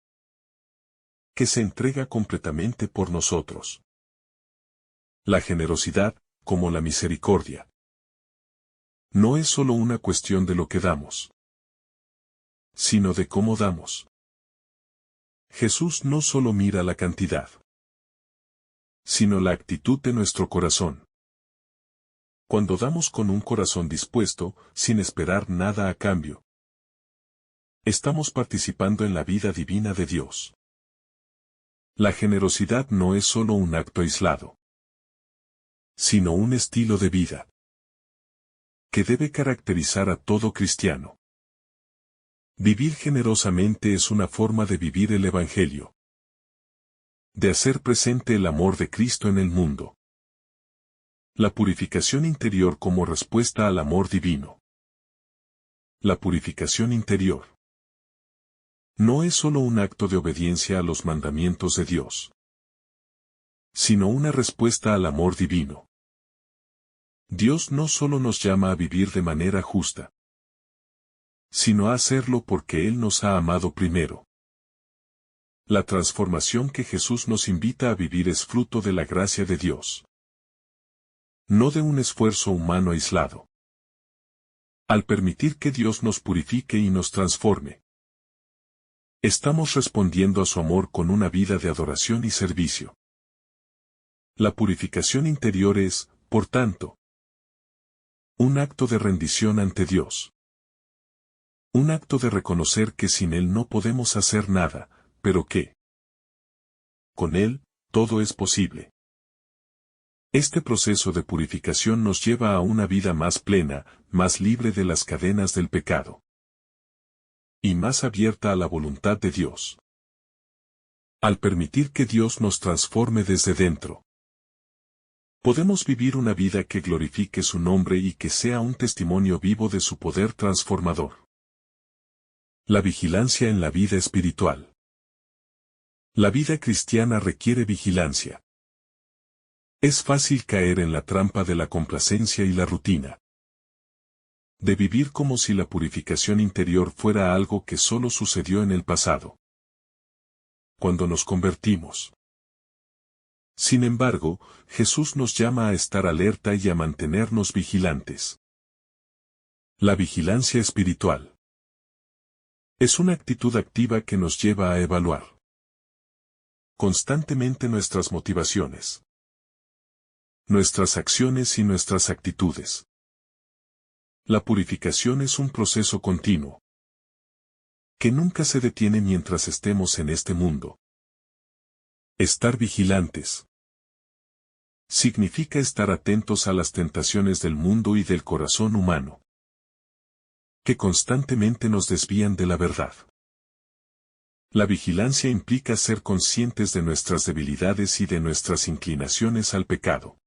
que se entrega completamente por nosotros. La generosidad, como la misericordia, no es solo una cuestión de lo que damos, sino de cómo damos. Jesús no solo mira la cantidad, sino la actitud de nuestro corazón. Cuando damos con un corazón dispuesto, sin esperar nada a cambio, estamos participando en la vida divina de Dios. La generosidad no es solo un acto aislado, sino un estilo de vida que debe caracterizar a todo cristiano. Vivir generosamente es una forma de vivir el Evangelio, de hacer presente el amor de Cristo en el mundo. La purificación interior como respuesta al amor divino. La purificación interior no es solo un acto de obediencia a los mandamientos de Dios, sino una respuesta al amor divino. Dios no solo nos llama a vivir de manera justa, sino a hacerlo porque Él nos ha amado primero. La transformación que Jesús nos invita a vivir es fruto de la gracia de Dios, no de un esfuerzo humano aislado. Al permitir que Dios nos purifique y nos transforme, estamos respondiendo a su amor con una vida de adoración y servicio. La purificación interior es, por tanto, un acto de rendición ante Dios. Un acto de reconocer que sin Él no podemos hacer nada, pero que con Él, todo es posible. Este proceso de purificación nos lleva a una vida más plena, más libre de las cadenas del pecado. Y más abierta a la voluntad de Dios. Al permitir que Dios nos transforme desde dentro, podemos vivir una vida que glorifique su nombre y que sea un testimonio vivo de su poder transformador. La vigilancia en la vida espiritual. La vida cristiana requiere vigilancia. Es fácil caer en la trampa de la complacencia y la rutina. De vivir como si la purificación interior fuera algo que solo sucedió en el pasado. Cuando nos convertimos. Sin embargo, Jesús nos llama a estar alerta y a mantenernos vigilantes. La vigilancia espiritual. Es una actitud activa que nos lleva a evaluar constantemente nuestras motivaciones, nuestras acciones y nuestras actitudes. La purificación es un proceso continuo, que nunca se detiene mientras estemos en este mundo. Estar vigilantes significa estar atentos a las tentaciones del mundo y del corazón humano, que constantemente nos desvían de la verdad. La vigilancia implica ser conscientes de nuestras debilidades y de nuestras inclinaciones al pecado.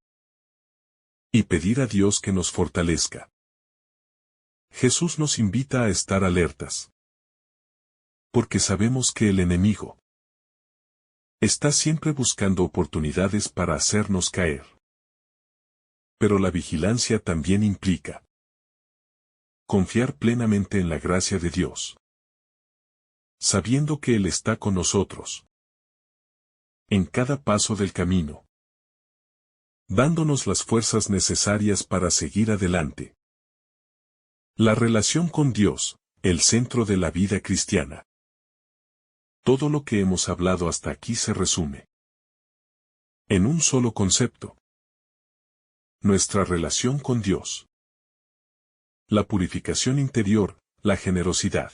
Y pedir a Dios que nos fortalezca. Jesús nos invita a estar alertas. Porque sabemos que el enemigo está siempre buscando oportunidades para hacernos caer. Pero la vigilancia también implica confiar plenamente en la gracia de Dios, sabiendo que Él está con nosotros en cada paso del camino, dándonos las fuerzas necesarias para seguir adelante. La relación con Dios, el centro de la vida cristiana. Todo lo que hemos hablado hasta aquí se resume en un solo concepto: nuestra relación con Dios. La purificación interior, la generosidad,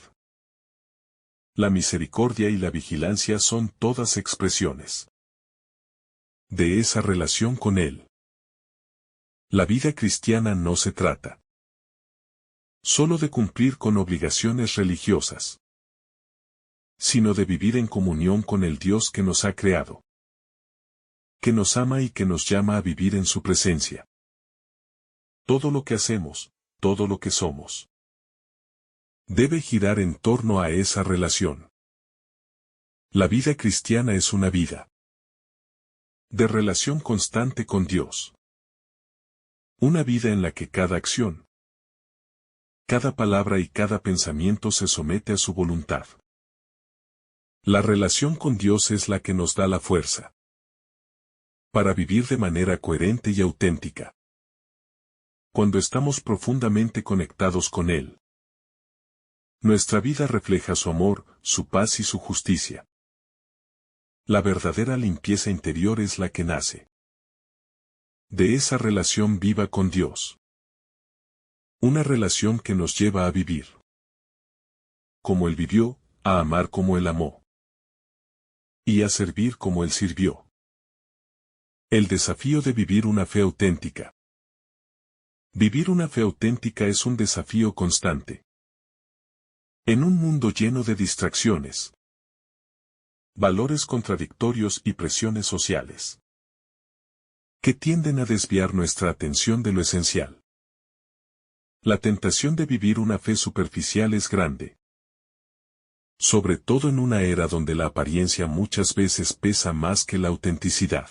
la misericordia y la vigilancia son todas expresiones de esa relación con Él. La vida cristiana no se trata solo de cumplir con obligaciones religiosas, sino de vivir en comunión con el Dios que nos ha creado, que nos ama y que nos llama a vivir en su presencia. Todo lo que hacemos, todo lo que somos, debe girar en torno a esa relación. La vida cristiana es una vida de relación constante con Dios. Una vida en la que cada acción, cada palabra y cada pensamiento se somete a su voluntad. La relación con Dios es la que nos da la fuerza para vivir de manera coherente y auténtica. Cuando estamos profundamente conectados con Él, nuestra vida refleja su amor, su paz y su justicia. La verdadera limpieza interior es la que nace de esa relación viva con Dios. Una relación que nos lleva a vivir como Él vivió, a amar como Él amó y a servir como Él sirvió. El desafío de vivir una fe auténtica. Vivir una fe auténtica es un desafío constante. En un mundo lleno de distracciones, valores contradictorios y presiones sociales que tienden a desviar nuestra atención de lo esencial. La tentación de vivir una fe superficial es grande, sobre todo en una era donde la apariencia muchas veces pesa más que la autenticidad.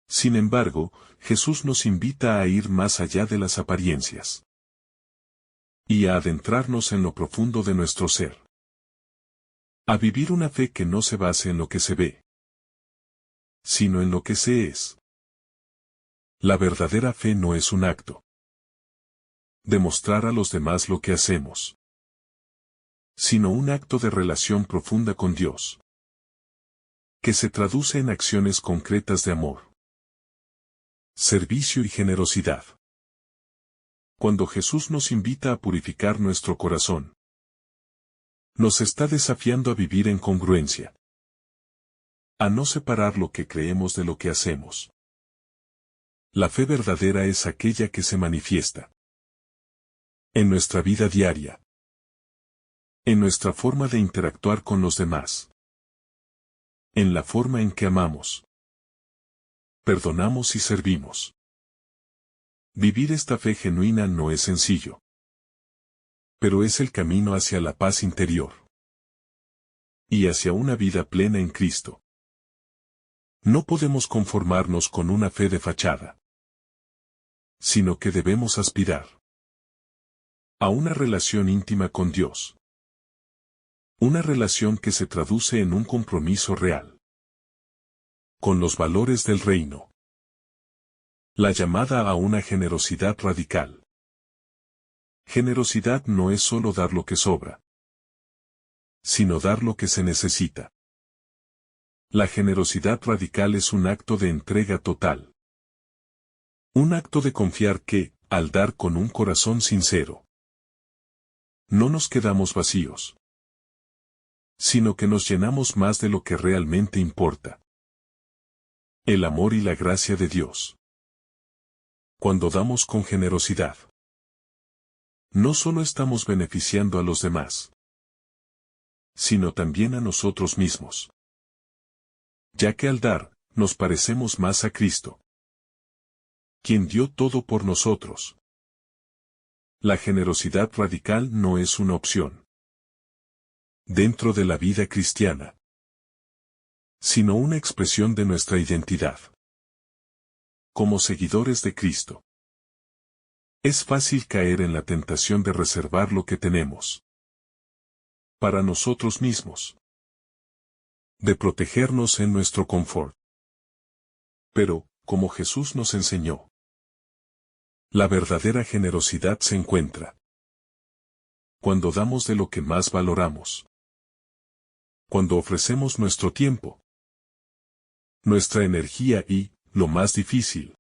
Sin embargo, Jesús nos invita a ir más allá de las apariencias y a adentrarnos en lo profundo de nuestro ser. A vivir una fe que no se base en lo que se ve, sino en lo que se es. La verdadera fe no es un acto. Demostrar a los demás lo que hacemos, sino un acto de relación profunda con Dios, que se traduce en acciones concretas de amor, servicio y generosidad. Cuando Jesús nos invita a purificar nuestro corazón, nos está desafiando a vivir en congruencia, a no separar lo que creemos de lo que hacemos. La fe verdadera es aquella que se manifiesta en nuestra vida diaria, en nuestra forma de interactuar con los demás, en la forma en que amamos, perdonamos y servimos. Vivir esta fe genuina no es sencillo, pero es el camino hacia la paz interior y hacia una vida plena en Cristo. No podemos conformarnos con una fe de fachada, sino que debemos aspirar a una relación íntima con Dios. Una relación que se traduce en un compromiso real con los valores del reino. La llamada a una generosidad radical. Generosidad no es solo dar lo que sobra, sino dar lo que se necesita. La generosidad radical es un acto de entrega total. Un acto de confiar que, al dar con un corazón sincero, no nos quedamos vacíos, sino que nos llenamos más de lo que realmente importa: el amor y la gracia de Dios. Cuando damos con generosidad, no solo estamos beneficiando a los demás, sino también a nosotros mismos, ya que al dar, nos parecemos más a Cristo, quien dio todo por nosotros. La generosidad radical no es una opción dentro de la vida cristiana, sino una expresión de nuestra identidad como seguidores de Cristo. Es fácil caer en la tentación de reservar lo que tenemos para nosotros mismos, de protegernos en nuestro confort. Pero, como Jesús nos enseñó, la verdadera generosidad se encuentra cuando damos de lo que más valoramos, cuando ofrecemos nuestro tiempo, nuestra energía y, lo más difícil,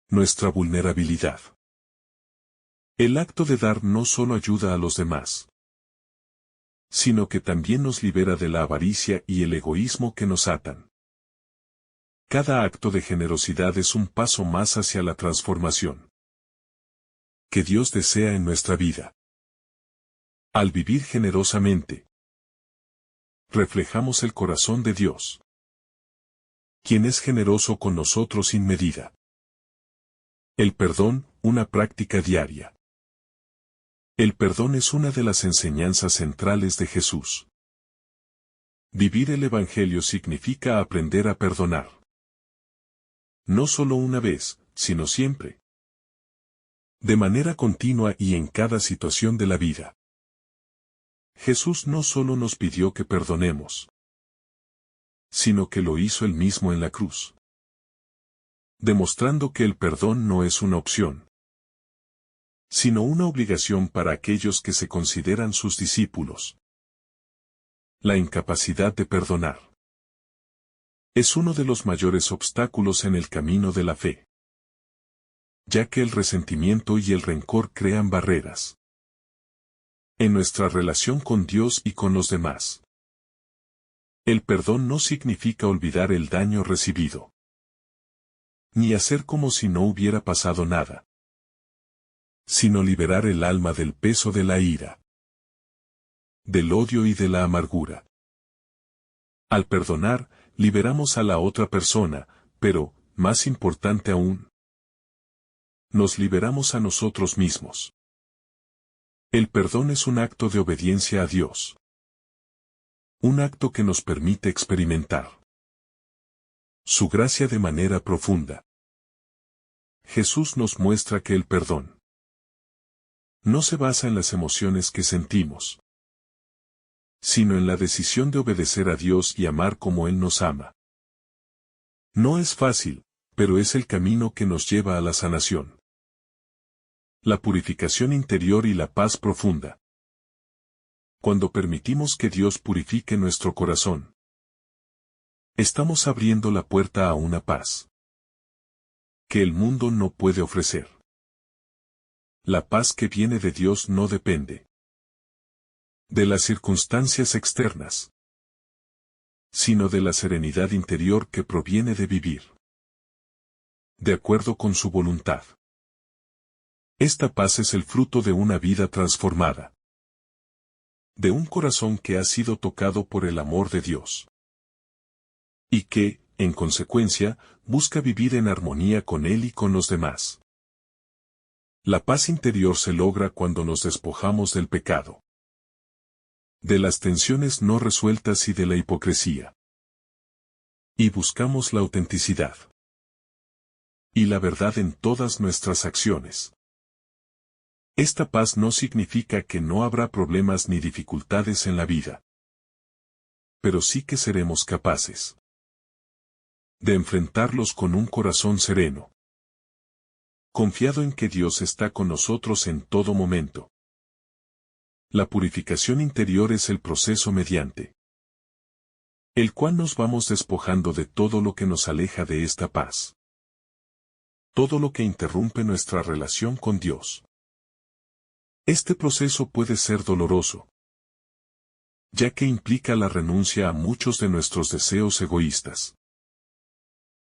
nuestra vulnerabilidad. El acto de dar no solo ayuda a los demás, sino que también nos libera de la avaricia y el egoísmo que nos atan. Cada acto de generosidad es un paso más hacia la transformación que Dios desea en nuestra vida. Al vivir generosamente, reflejamos el corazón de Dios, quien es generoso con nosotros sin medida. El perdón, una práctica diaria. El perdón es una de las enseñanzas centrales de Jesús. Vivir el Evangelio significa aprender a perdonar. No solo una vez, sino siempre. De manera continua y en cada situación de la vida. Jesús no solo nos pidió que perdonemos, sino que lo hizo él mismo en la cruz, demostrando que el perdón no es una opción, sino una obligación para aquellos que se consideran sus discípulos. La incapacidad de perdonar es uno de los mayores obstáculos en el camino de la fe, ya que el resentimiento y el rencor crean barreras en nuestra relación con Dios y con los demás. El perdón no significa olvidar el daño recibido, ni hacer como si no hubiera pasado nada, sino liberar el alma del peso de la ira, del odio y de la amargura. Al perdonar, liberamos a la otra persona, pero, más importante aún, nos liberamos a nosotros mismos. El perdón es un acto de obediencia a Dios. Un acto que nos permite experimentar su gracia de manera profunda. Jesús nos muestra que el perdón no se basa en las emociones que sentimos, sino en la decisión de obedecer a Dios y amar como Él nos ama. No es fácil, pero es el camino que nos lleva a la sanación, la purificación interior y la paz profunda. Cuando permitimos que Dios purifique nuestro corazón, estamos abriendo la puerta a una paz que el mundo no puede ofrecer. La paz que viene de Dios no depende de las circunstancias externas, sino de la serenidad interior que proviene de vivir de acuerdo con su voluntad. Esta paz es el fruto de una vida transformada, de un corazón que ha sido tocado por el amor de Dios, y que, en consecuencia, busca vivir en armonía con Él y con los demás. La paz interior se logra cuando nos despojamos del pecado, de las tensiones no resueltas y de la hipocresía, y buscamos la autenticidad y la verdad en todas nuestras acciones. Esta paz no significa que no habrá problemas ni dificultades en la vida, pero sí que seremos capaces de enfrentarlos con un corazón sereno, confiado en que Dios está con nosotros en todo momento. La purificación interior es el proceso mediante el cual nos vamos despojando de todo lo que nos aleja de esta paz, todo lo que interrumpe nuestra relación con Dios. Este proceso puede ser doloroso, ya que implica la renuncia a muchos de nuestros deseos egoístas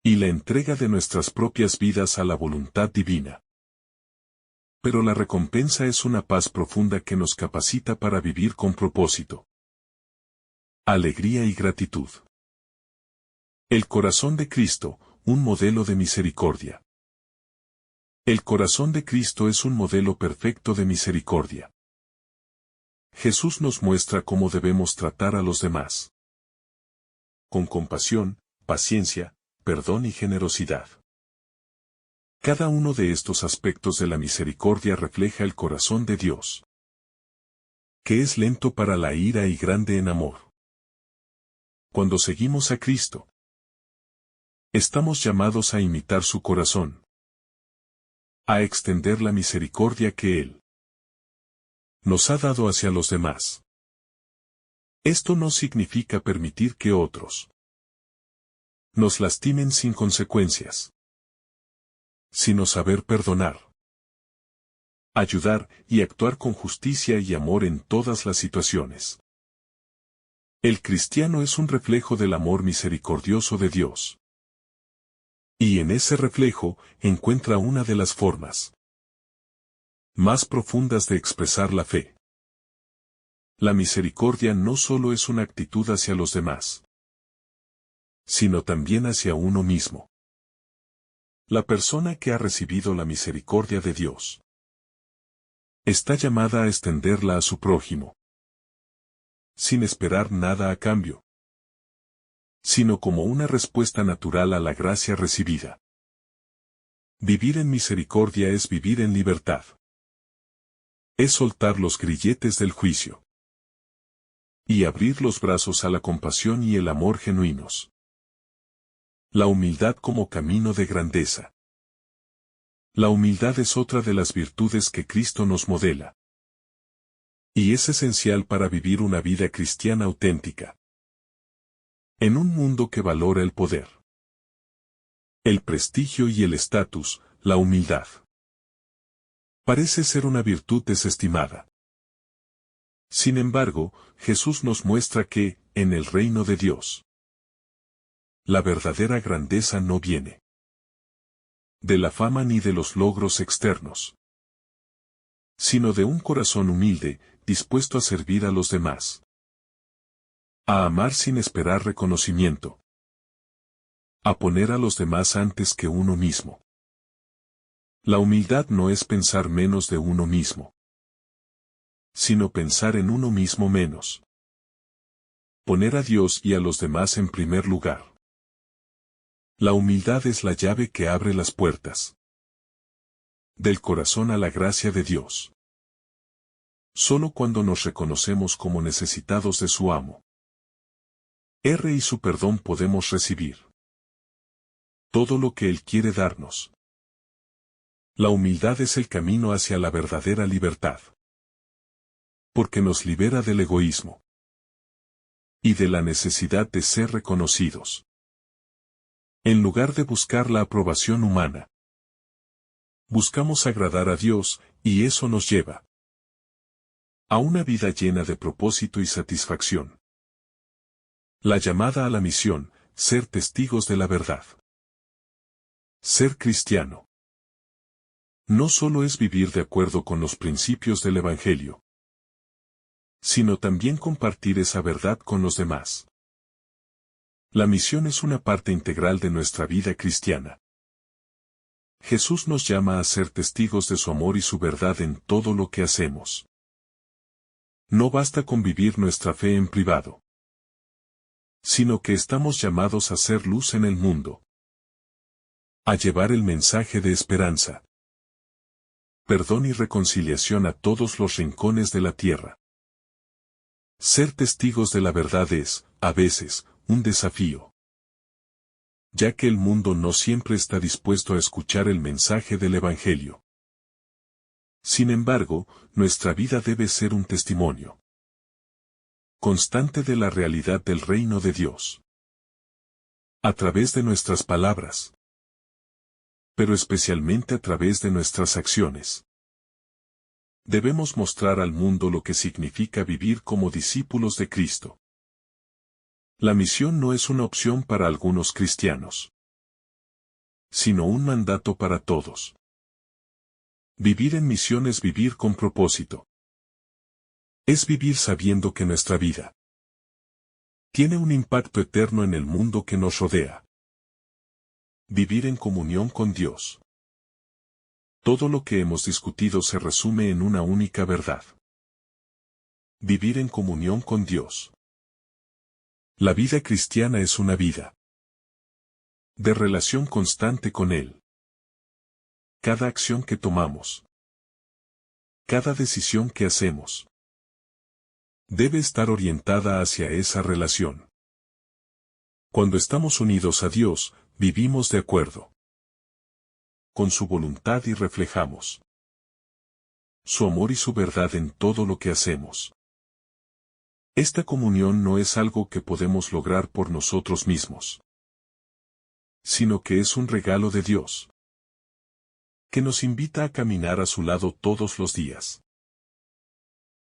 y la entrega de nuestras propias vidas a la voluntad divina. Pero la recompensa es una paz profunda que nos capacita para vivir con propósito, alegría y gratitud. El corazón de Cristo, un modelo de misericordia. El corazón de Cristo es un modelo perfecto de misericordia. Jesús nos muestra cómo debemos tratar a los demás, con compasión, paciencia, perdón y generosidad. Cada uno de estos aspectos de la misericordia refleja el corazón de Dios, que es lento para la ira y grande en amor. Cuando seguimos a Cristo, estamos llamados a imitar su corazón, a extender la misericordia que Él nos ha dado hacia los demás. Esto no significa permitir que otros nos lastimen sin consecuencias, sino saber perdonar, ayudar y actuar con justicia y amor en todas las situaciones. El cristiano es un reflejo del amor misericordioso de Dios. Y en ese reflejo encuentra una de las formas más profundas de expresar la fe. La misericordia no solo es una actitud hacia los demás, sino también hacia uno mismo. La persona que ha recibido la misericordia de Dios está llamada a extenderla a su prójimo, sin esperar nada a cambio, sino como una respuesta natural a la gracia recibida. Vivir en misericordia es vivir en libertad. Es soltar los grilletes del juicio y abrir los brazos a la compasión y el amor genuinos. La humildad como camino de grandeza. La humildad es otra de las virtudes que Cristo nos modela, y es esencial para vivir una vida cristiana auténtica. En un mundo que valora el poder, el prestigio y el estatus, la humildad parece ser una virtud desestimada. Sin embargo, Jesús nos muestra que, en el reino de Dios, la verdadera grandeza no viene de la fama ni de los logros externos, sino de un corazón humilde, dispuesto a servir a los demás, a amar sin esperar reconocimiento, a poner a los demás antes que uno mismo. La humildad no es pensar menos de uno mismo, sino pensar en uno mismo menos. Poner a Dios y a los demás en primer lugar. La humildad es la llave que abre las puertas del corazón a la gracia de Dios. Solo cuando nos reconocemos como necesitados de su amo y su perdón podemos recibir todo lo que Él quiere darnos. La humildad es el camino hacia la verdadera libertad, porque nos libera del egoísmo y de la necesidad de ser reconocidos. En lugar de buscar la aprobación humana, buscamos agradar a Dios, y eso nos lleva a una vida llena de propósito y satisfacción. La llamada a la misión, ser testigos de la verdad. Ser cristiano no solo es vivir de acuerdo con los principios del Evangelio, sino también compartir esa verdad con los demás. La misión es una parte integral de nuestra vida cristiana. Jesús nos llama a ser testigos de su amor y su verdad en todo lo que hacemos. No basta con vivir nuestra fe en privado, sino que estamos llamados a ser luz en el mundo, a llevar el mensaje de esperanza, perdón y reconciliación a todos los rincones de la tierra. Ser testigos de la verdad es, a veces, un desafío, ya que el mundo no siempre está dispuesto a escuchar el mensaje del Evangelio. Sin embargo, nuestra vida debe ser un testimonio constante de la realidad del reino de Dios, a través de nuestras palabras, pero especialmente a través de nuestras acciones. Debemos mostrar al mundo lo que significa vivir como discípulos de Cristo. La misión no es una opción para algunos cristianos, sino un mandato para todos. Vivir en misión es vivir con propósito. Es vivir sabiendo que nuestra vida tiene un impacto eterno en el mundo que nos rodea. Vivir en comunión con Dios. Todo lo que hemos discutido se resume en una única verdad. Vivir en comunión con Dios. La vida cristiana es una vida de relación constante con Él. Cada acción que tomamos, cada decisión que hacemos, debe estar orientada hacia esa relación. Cuando estamos unidos a Dios, vivimos de acuerdo con su voluntad y reflejamos su amor y su verdad en todo lo que hacemos. Esta comunión no es algo que podemos lograr por nosotros mismos, sino que es un regalo de Dios, que nos invita a caminar a su lado todos los días.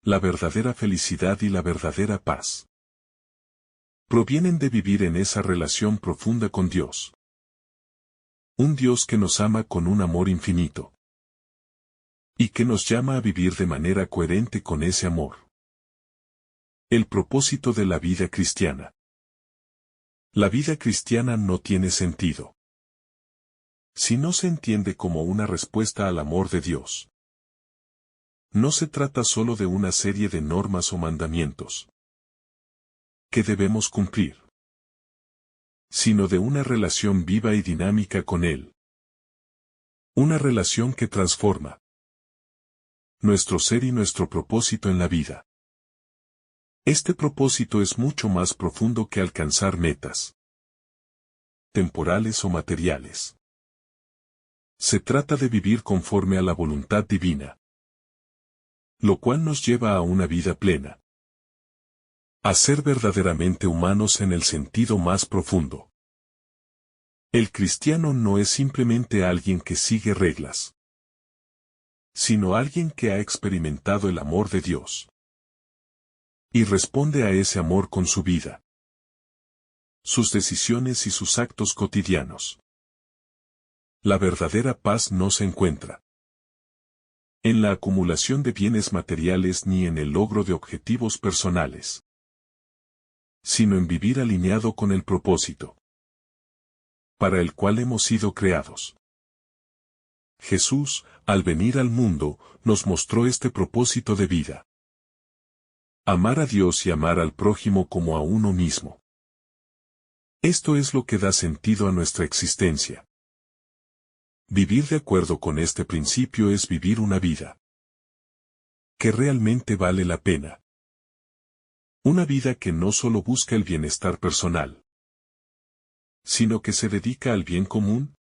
La verdadera felicidad y la verdadera paz provienen de vivir en esa relación profunda con Dios. Un Dios que nos ama con un amor infinito y que nos llama a vivir de manera coherente con ese amor. El propósito de la vida cristiana. La vida cristiana no tiene sentido si no se entiende como una respuesta al amor de Dios. No se trata solo de una serie de normas o mandamientos que debemos cumplir, sino de una relación viva y dinámica con Él. Una relación que transforma nuestro ser y nuestro propósito en la vida. Este propósito es mucho más profundo que alcanzar metas temporales o materiales. Se trata de vivir conforme a la voluntad divina, lo cual nos lleva a una vida plena, a ser verdaderamente humanos en el sentido más profundo. El cristiano no es simplemente alguien que sigue reglas, sino alguien que ha experimentado el amor de Dios y responde a ese amor con su vida, sus decisiones y sus actos cotidianos. La verdadera paz no se encuentra en la acumulación de bienes materiales ni en el logro de objetivos personales, sino en vivir alineado con el propósito para el cual hemos sido creados. Jesús, al venir al mundo, nos mostró este propósito de vida. Amar a Dios y amar al prójimo como a uno mismo. Esto es lo que da sentido a nuestra existencia. Vivir de acuerdo con este principio es vivir una vida que realmente vale la pena. Una vida que no solo busca el bienestar personal, sino que se dedica al bien común,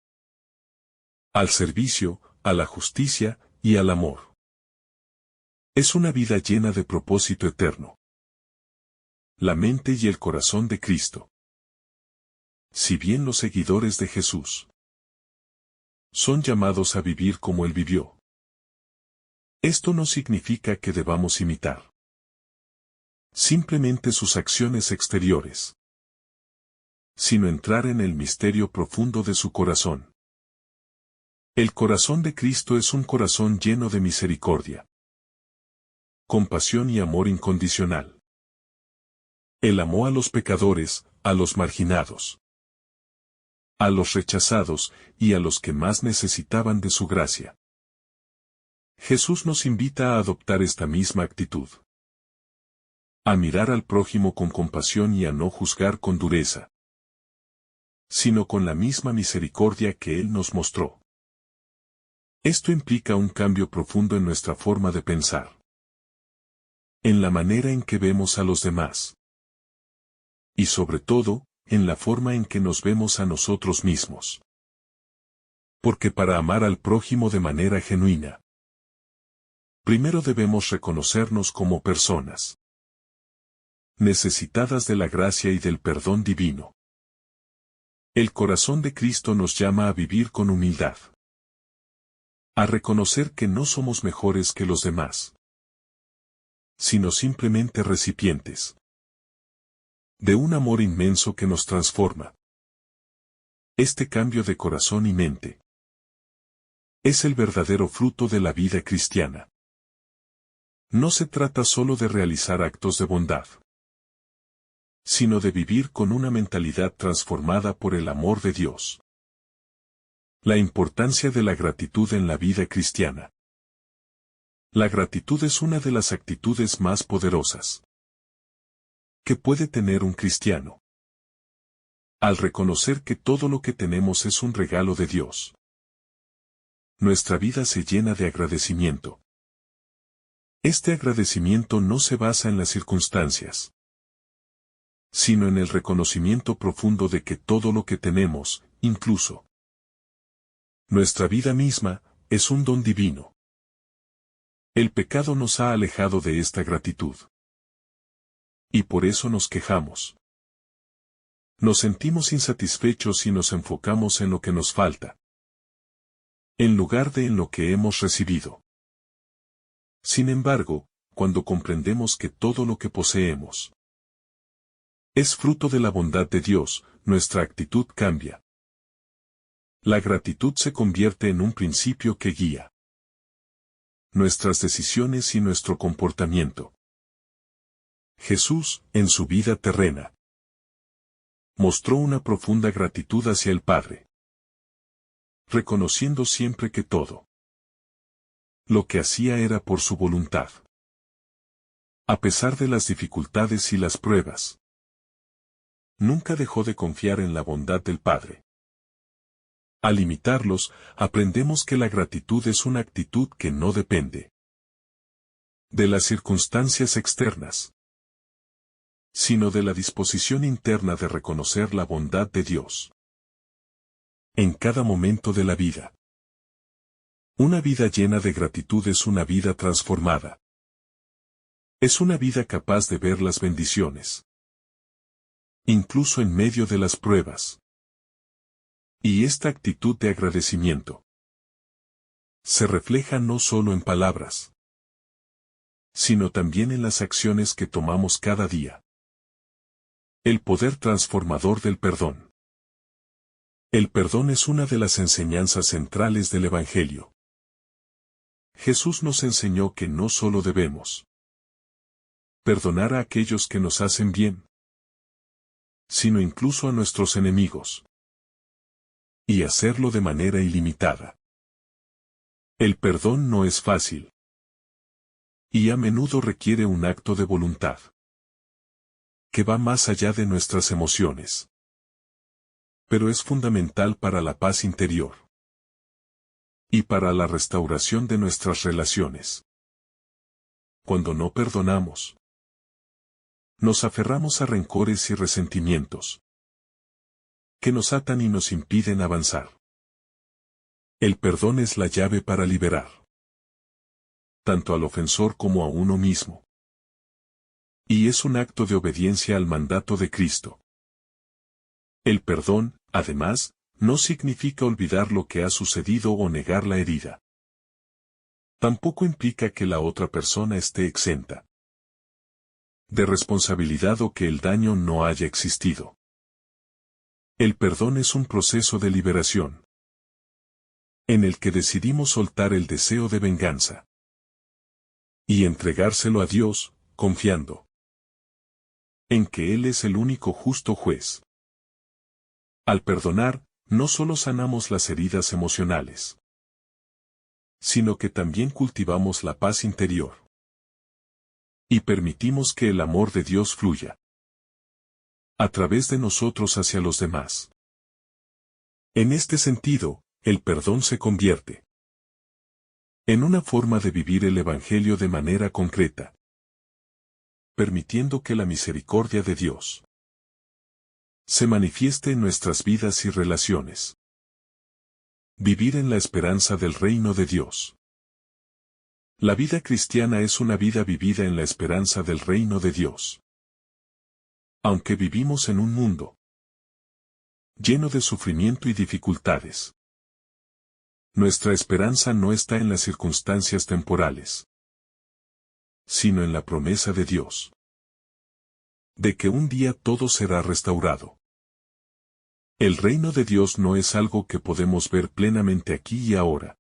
al servicio, a la justicia y al amor. Es una vida llena de propósito eterno. La mente y el corazón de Cristo. Si bien los seguidores de Jesús son llamados a vivir como Él vivió, Esto no significa que debamos imitar simplemente sus acciones exteriores, sino entrar en el misterio profundo de su corazón. El corazón de Cristo es un corazón lleno de misericordia, compasión y amor incondicional. Él amó a los pecadores, a los marginados, a los rechazados y a los que más necesitaban de su gracia. Jesús nos invita a adoptar esta misma actitud, a mirar al prójimo con compasión y a no juzgar con dureza, sino con la misma misericordia que Él nos mostró. Esto implica un cambio profundo en nuestra forma de pensar, en la manera en que vemos a los demás, y sobre todo, en la forma en que nos vemos a nosotros mismos. Porque para amar al prójimo de manera genuina, primero debemos reconocernos como personas necesitadas de la gracia y del perdón divino. El corazón de Cristo nos llama a vivir con humildad, a reconocer que no somos mejores que los demás, sino simplemente recipientes de un amor inmenso que nos transforma. Este cambio de corazón y mente es el verdadero fruto de la vida cristiana. No se trata solo de realizar actos de bondad, sino de vivir con una mentalidad transformada por el amor de Dios. La importancia de la gratitud en la vida cristiana. La gratitud es una de las actitudes más poderosas que puede tener un cristiano. Al reconocer que todo lo que tenemos es un regalo de Dios, nuestra vida se llena de agradecimiento. Este agradecimiento no se basa en las circunstancias, sino en el reconocimiento profundo de que todo lo que tenemos, incluso nuestra vida misma, es un don divino. El pecado nos ha alejado de esta gratitud. Y por eso nos quejamos. Nos sentimos insatisfechos y nos enfocamos en lo que nos falta, en lugar de en lo que hemos recibido. Sin embargo, cuando comprendemos que todo lo que poseemos es fruto de la bondad de Dios, nuestra actitud cambia. La gratitud se convierte en un principio que guía nuestras decisiones y nuestro comportamiento. Jesús, en su vida terrena, mostró una profunda gratitud hacia el Padre, reconociendo siempre que todo lo que hacía era por su voluntad. A pesar de las dificultades y las pruebas, nunca dejó de confiar en la bondad del Padre. Al imitarlos, aprendemos que la gratitud es una actitud que no depende de las circunstancias externas, sino de la disposición interna de reconocer la bondad de Dios en cada momento de la vida. Una vida llena de gratitud es una vida transformada. Es una vida capaz de ver las bendiciones, incluso en medio de las pruebas. Y esta actitud de agradecimiento se refleja no solo en palabras, sino también en las acciones que tomamos cada día. El poder transformador del perdón. El perdón es una de las enseñanzas centrales del Evangelio. Jesús nos enseñó que no solo debemos perdonar a aquellos que nos hacen bien, sino incluso a nuestros enemigos, y hacerlo de manera ilimitada. El perdón no es fácil, y a menudo requiere un acto de voluntad que va más allá de nuestras emociones. Pero es fundamental para la paz interior y para la restauración de nuestras relaciones. Cuando no perdonamos, nos aferramos a rencores y resentimientos que nos atan y nos impiden avanzar. El perdón es la llave para liberar tanto al ofensor como a uno mismo. Y es un acto de obediencia al mandato de Cristo. El perdón, además, no significa olvidar lo que ha sucedido o negar la herida. tampoco implica que la otra persona esté exenta de responsabilidad o que el daño no haya existido. El perdón es un proceso de liberación, en el que decidimos soltar el deseo de venganza y entregárselo a Dios, confiando en que Él es el único justo juez. Al perdonar, no solo sanamos las heridas emocionales, sino que también cultivamos la paz interior y permitimos que el amor de Dios fluya a través de nosotros hacia los demás. En este sentido, el perdón se convierte en una forma de vivir el Evangelio de manera concreta, permitiendo que la misericordia de Dios se manifieste en nuestras vidas y relaciones. Vivir en la esperanza del reino de Dios. La vida cristiana es una vida vivida en la esperanza del reino de Dios. Aunque vivimos en un mundo lleno de sufrimiento y dificultades, nuestra esperanza no está en las circunstancias temporales, sino en la promesa de Dios, de que un día todo será restaurado. El reino de Dios no es algo que podemos ver plenamente aquí y ahora,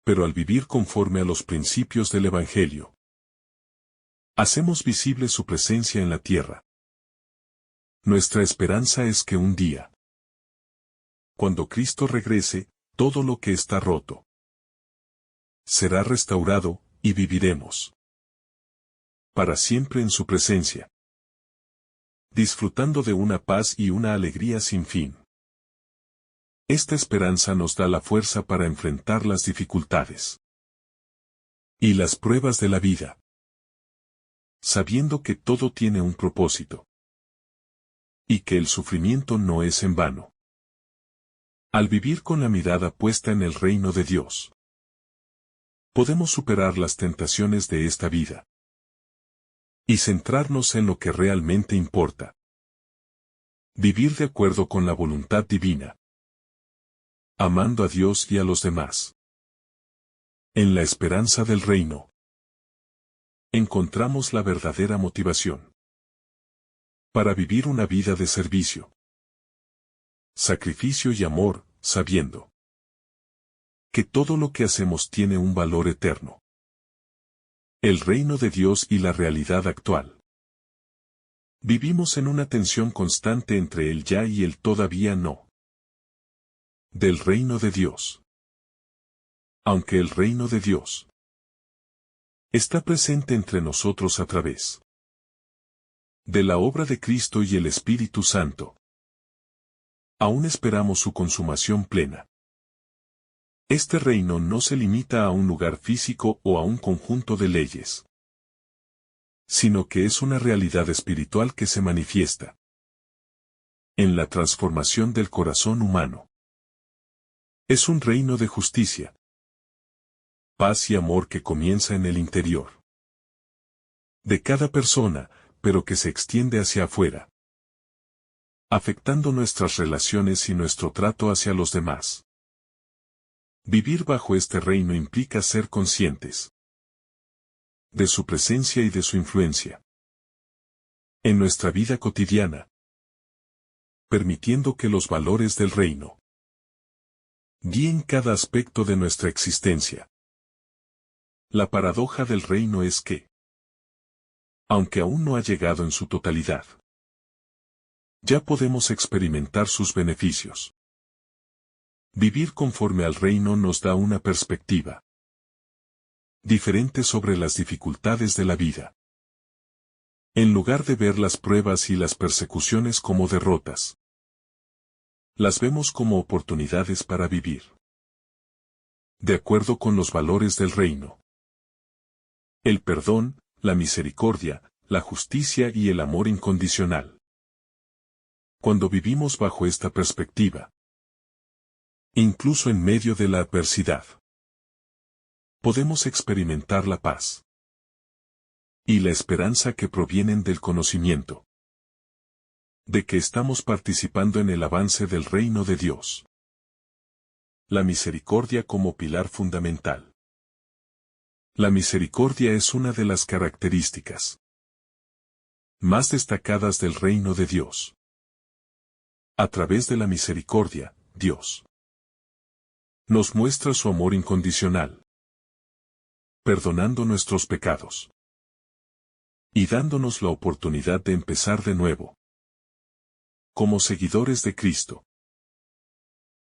pero al vivir conforme a los principios del Evangelio, hacemos visible su presencia en la tierra. Nuestra esperanza es que un día, cuando Cristo regrese, todo lo que está roto será restaurado, y viviremos para siempre en su presencia, disfrutando de una paz y una alegría sin fin. Esta esperanza nos da la fuerza para enfrentar las dificultades y las pruebas de la vida, sabiendo que todo tiene un propósito y que el sufrimiento no es en vano. Al vivir con la mirada puesta en el reino de Dios, podemos superar las tentaciones de esta vida y centrarnos en lo que realmente importa. Vivir de acuerdo con la voluntad divina, amando a Dios y a los demás. En la esperanza del reino, encontramos la verdadera motivación para vivir una vida de servicio, sacrificio y amor, sabiendo que todo lo que hacemos tiene un valor eterno. El reino de Dios y la realidad actual. Vivimos en una tensión constante entre el ya y el todavía no. Del reino de Dios. Aunque el reino de Dios está presente entre nosotros a través de la obra de Cristo y el Espíritu Santo, aún esperamos su consumación plena. Este reino no se limita a un lugar físico o a un conjunto de leyes, sino que es una realidad espiritual que se manifiesta en la transformación del corazón humano. Es un reino de justicia, paz y amor que comienza en el interior de cada persona, pero que se extiende hacia afuera, afectando nuestras relaciones y nuestro trato hacia los demás. Vivir bajo este reino implica ser conscientes de su presencia y de su influencia en nuestra vida cotidiana, permitiendo que los valores del reino guíen cada aspecto de nuestra existencia. La paradoja del reino es que, aunque aún no ha llegado en su totalidad, ya podemos experimentar sus beneficios. Vivir conforme al reino nos da una perspectiva diferente sobre las dificultades de la vida. En lugar de ver las pruebas y las persecuciones como derrotas, las vemos como oportunidades para vivir de acuerdo con los valores del reino. El perdón, la misericordia, la justicia y el amor incondicional. Cuando vivimos bajo esta perspectiva, incluso en medio de la adversidad, podemos experimentar la paz y la esperanza que provienen del conocimiento de que estamos participando en el avance del reino de Dios. La misericordia como pilar fundamental. La misericordia es una de las características más destacadas del reino de Dios. A través de la misericordia, Dios nos muestra su amor incondicional, perdonando nuestros pecados y dándonos la oportunidad de empezar de nuevo. Como seguidores de Cristo,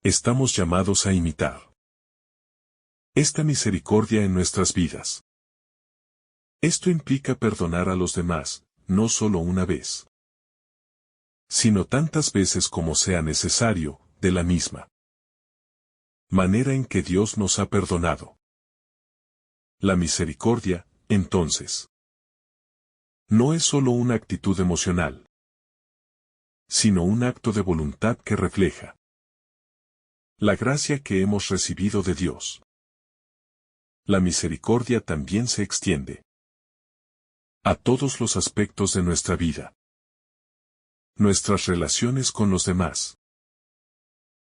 estamos llamados a imitar esta misericordia en nuestras vidas. Esto implica perdonar a los demás, no solo una vez, sino tantas veces como sea necesario, de la misma manera en que Dios nos ha perdonado. La misericordia, entonces, no es solo una actitud emocional, sino un acto de voluntad que refleja la gracia que hemos recibido de Dios. La misericordia también se extiende a todos los aspectos de nuestra vida. Nuestras relaciones con los demás.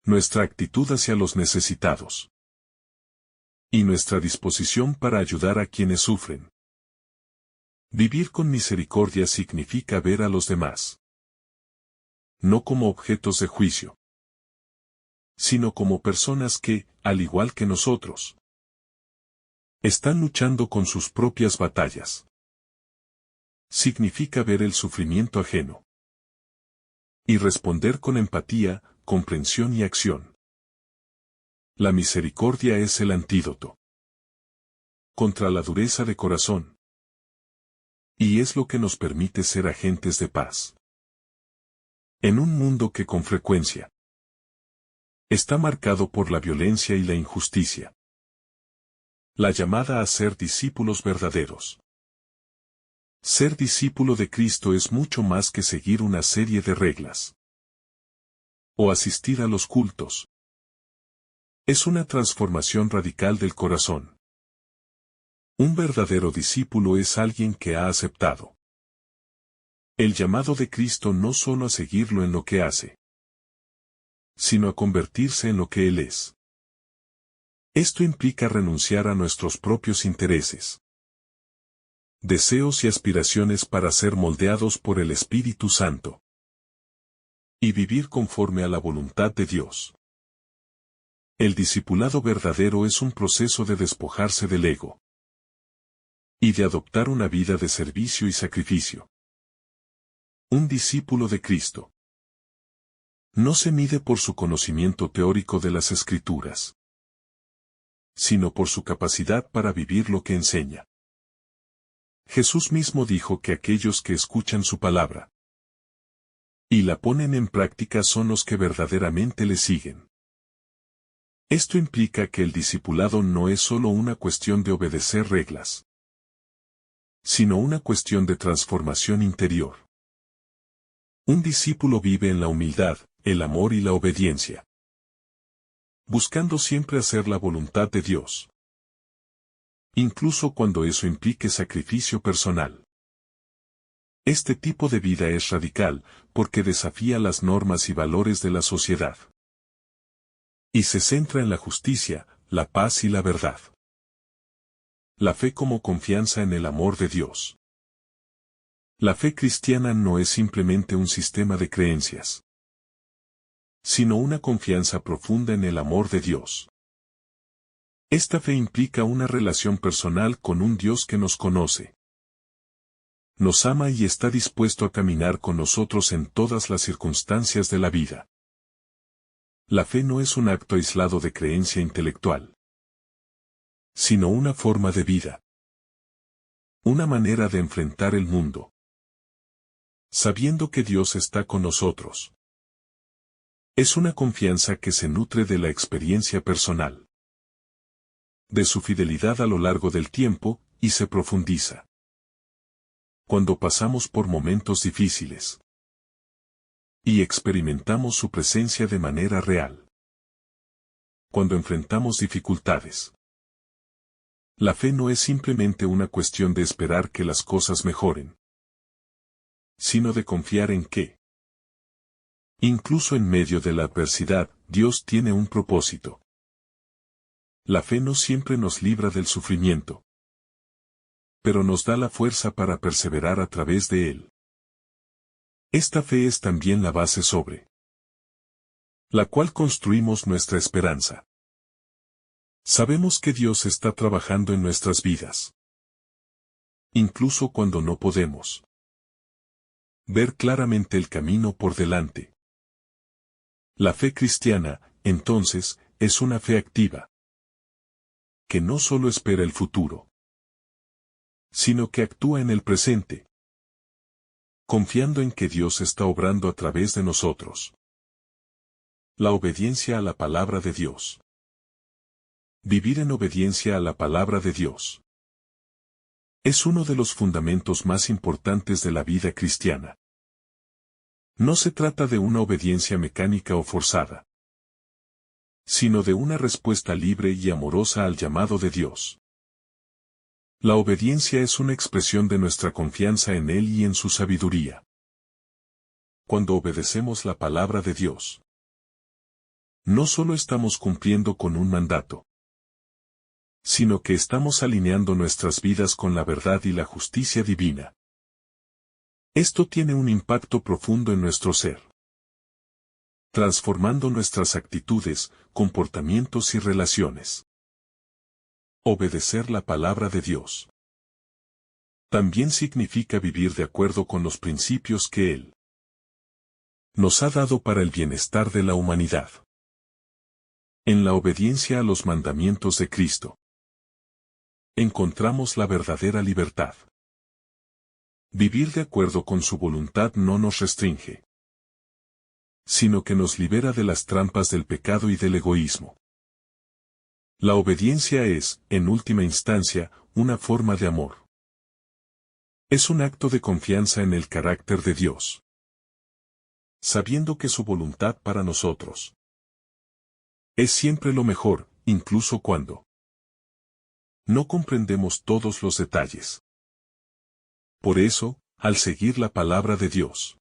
Nuestra actitud hacia los necesitados. Y nuestra disposición para ayudar a quienes sufren. Vivir con misericordia significa ver a los demás no como objetos de juicio, sino como personas que, al igual que nosotros, están luchando con sus propias batallas. Significa ver el sufrimiento ajeno y responder con empatía, comprensión y acción. La misericordia es el antídoto contra la dureza de corazón, y es lo que nos permite ser agentes de paz en un mundo que con frecuencia está marcado por la violencia y la injusticia. La llamada a ser discípulos verdaderos. Ser discípulo de Cristo es mucho más que seguir una serie de reglas o asistir a los cultos. Es una transformación radical del corazón. Un verdadero discípulo es alguien que ha aceptado el llamado de Cristo no solo a seguirlo en lo que hace, sino a convertirse en lo que Él es. Esto implica renunciar a nuestros propios intereses, deseos y aspiraciones para ser moldeados por el Espíritu Santo y vivir conforme a la voluntad de Dios. El discipulado verdadero es un proceso de despojarse del ego y de adoptar una vida de servicio y sacrificio. Un discípulo de Cristo no se mide por su conocimiento teórico de las Escrituras, sino por su capacidad para vivir lo que enseña. Jesús mismo dijo que aquellos que escuchan su palabra y la ponen en práctica son los que verdaderamente le siguen. Esto implica que el discipulado no es solo una cuestión de obedecer reglas, sino una cuestión de transformación interior. Un discípulo vive en la humildad, el amor y la obediencia, buscando siempre hacer la voluntad de Dios, incluso cuando eso implique sacrificio personal. Este tipo de vida es radical, porque desafía las normas y valores de la sociedad, y se centra en la justicia, la paz y la verdad. La fe como confianza en el amor de Dios. La fe cristiana no es simplemente un sistema de creencias, sino una confianza profunda en el amor de Dios. Esta fe implica una relación personal con un Dios que nos conoce, nos ama y está dispuesto a caminar con nosotros en todas las circunstancias de la vida. La fe no es un acto aislado de creencia intelectual, sino una forma de vida, una manera de enfrentar el mundo, sabiendo que Dios está con nosotros. Es una confianza que se nutre de la experiencia personal, de su fidelidad a lo largo del tiempo, y se profundiza cuando pasamos por momentos difíciles y experimentamos su presencia de manera real. Cuando enfrentamos dificultades. La fe no es simplemente una cuestión de esperar que las cosas mejoren, sino de confiar en que, incluso en medio de la adversidad, Dios tiene un propósito. La fe no siempre nos libra del sufrimiento, pero nos da la fuerza para perseverar a través de él. Esta fe es también la base sobre la cual construimos nuestra esperanza. Sabemos que Dios está trabajando en nuestras vidas, incluso cuando no podemos ver claramente el camino por delante. La fe cristiana, entonces, es una fe activa, que no solo espera el futuro, sino que actúa en el presente, confiando en que Dios está obrando a través de nosotros. La obediencia a la palabra de Dios. Vivir en obediencia a la palabra de Dios es uno de los fundamentos más importantes de la vida cristiana. No se trata de una obediencia mecánica o forzada, sino de una respuesta libre y amorosa al llamado de Dios. La obediencia es una expresión de nuestra confianza en Él y en su sabiduría. Cuando obedecemos la palabra de Dios, no solo estamos cumpliendo con un mandato, sino que estamos alineando nuestras vidas con la verdad y la justicia divina. Esto tiene un impacto profundo en nuestro ser, transformando nuestras actitudes, comportamientos y relaciones. Obedecer la palabra de Dios también significa vivir de acuerdo con los principios que Él nos ha dado para el bienestar de la humanidad. En la obediencia a los mandamientos de Cristo, encontramos la verdadera libertad. Vivir de acuerdo con su voluntad no nos restringe, sino que nos libera de las trampas del pecado y del egoísmo. La obediencia es, en última instancia, una forma de amor. Es un acto de confianza en el carácter de Dios, sabiendo que su voluntad para nosotros es siempre lo mejor, incluso cuando no comprendemos todos los detalles. Por eso, al seguir la palabra de Dios,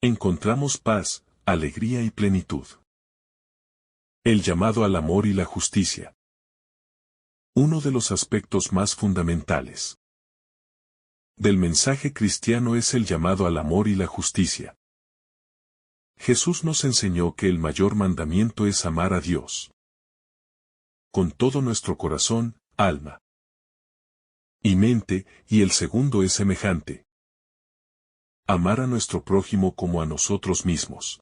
encontramos paz, alegría y plenitud. El llamado al amor y la justicia. Uno de los aspectos más fundamentales del mensaje cristiano es el llamado al amor y la justicia. Jesús nos enseñó que el mayor mandamiento es amar a Dios con todo nuestro corazón, alma y mente, y el segundo es semejante: amar a nuestro prójimo como a nosotros mismos.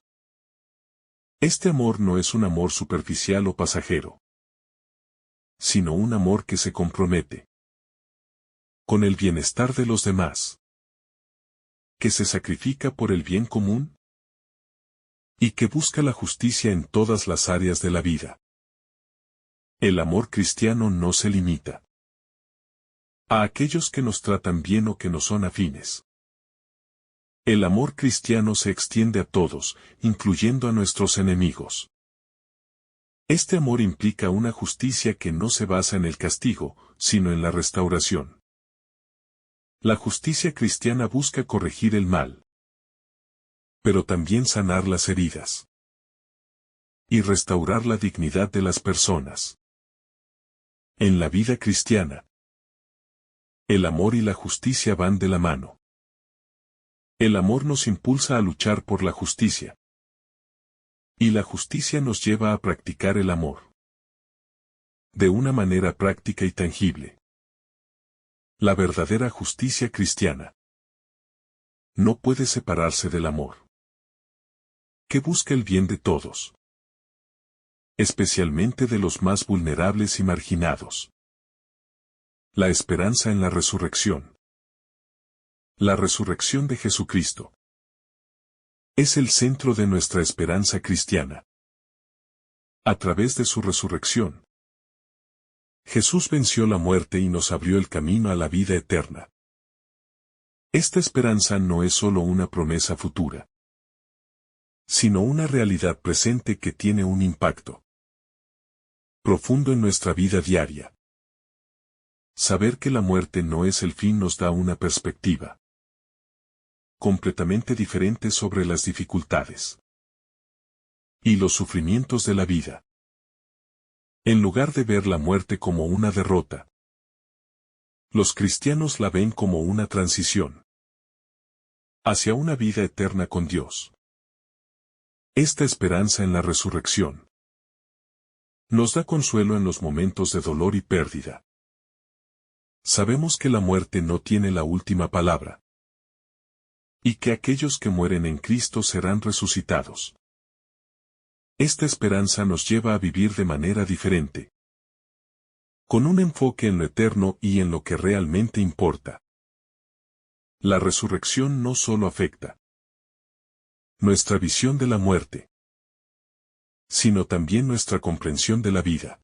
Este amor no es un amor superficial o pasajero, sino un amor que se compromete con el bienestar de los demás, que se sacrifica por el bien común y que busca la justicia en todas las áreas de la vida. El amor cristiano no se limita a aquellos que nos tratan bien o que nos son afines. El amor cristiano se extiende a todos, incluyendo a nuestros enemigos. Este amor implica una justicia que no se basa en el castigo, sino en la restauración. La justicia cristiana busca corregir el mal, pero también sanar las heridas y restaurar la dignidad de las personas. En la vida cristiana, el amor y la justicia van de la mano. El amor nos impulsa a luchar por la justicia, y la justicia nos lleva a practicar el amor de una manera práctica y tangible. La verdadera justicia cristiana no puede separarse del amor, que busca el bien de todos, especialmente de los más vulnerables y marginados. La esperanza en la resurrección. La resurrección de Jesucristo es el centro de nuestra esperanza cristiana. A través de su resurrección, Jesús venció la muerte y nos abrió el camino a la vida eterna. Esta esperanza no es solo una promesa futura, sino una realidad presente que tiene un impacto profundo en nuestra vida diaria. Saber que la muerte no es el fin nos da una perspectiva completamente diferente sobre las dificultades y los sufrimientos de la vida. En lugar de ver la muerte como una derrota, Los cristianos la ven como una transición hacia una vida eterna con Dios. Esta esperanza en la resurrección nos da consuelo en los momentos de dolor y pérdida. Sabemos que la muerte no tiene la última palabra, y que aquellos que mueren en Cristo serán resucitados. Esta esperanza nos lleva a vivir de manera diferente, con un enfoque en lo eterno y en lo que realmente importa. La resurrección no solo afecta nuestra visión de la muerte, sino también nuestra comprensión de la vida.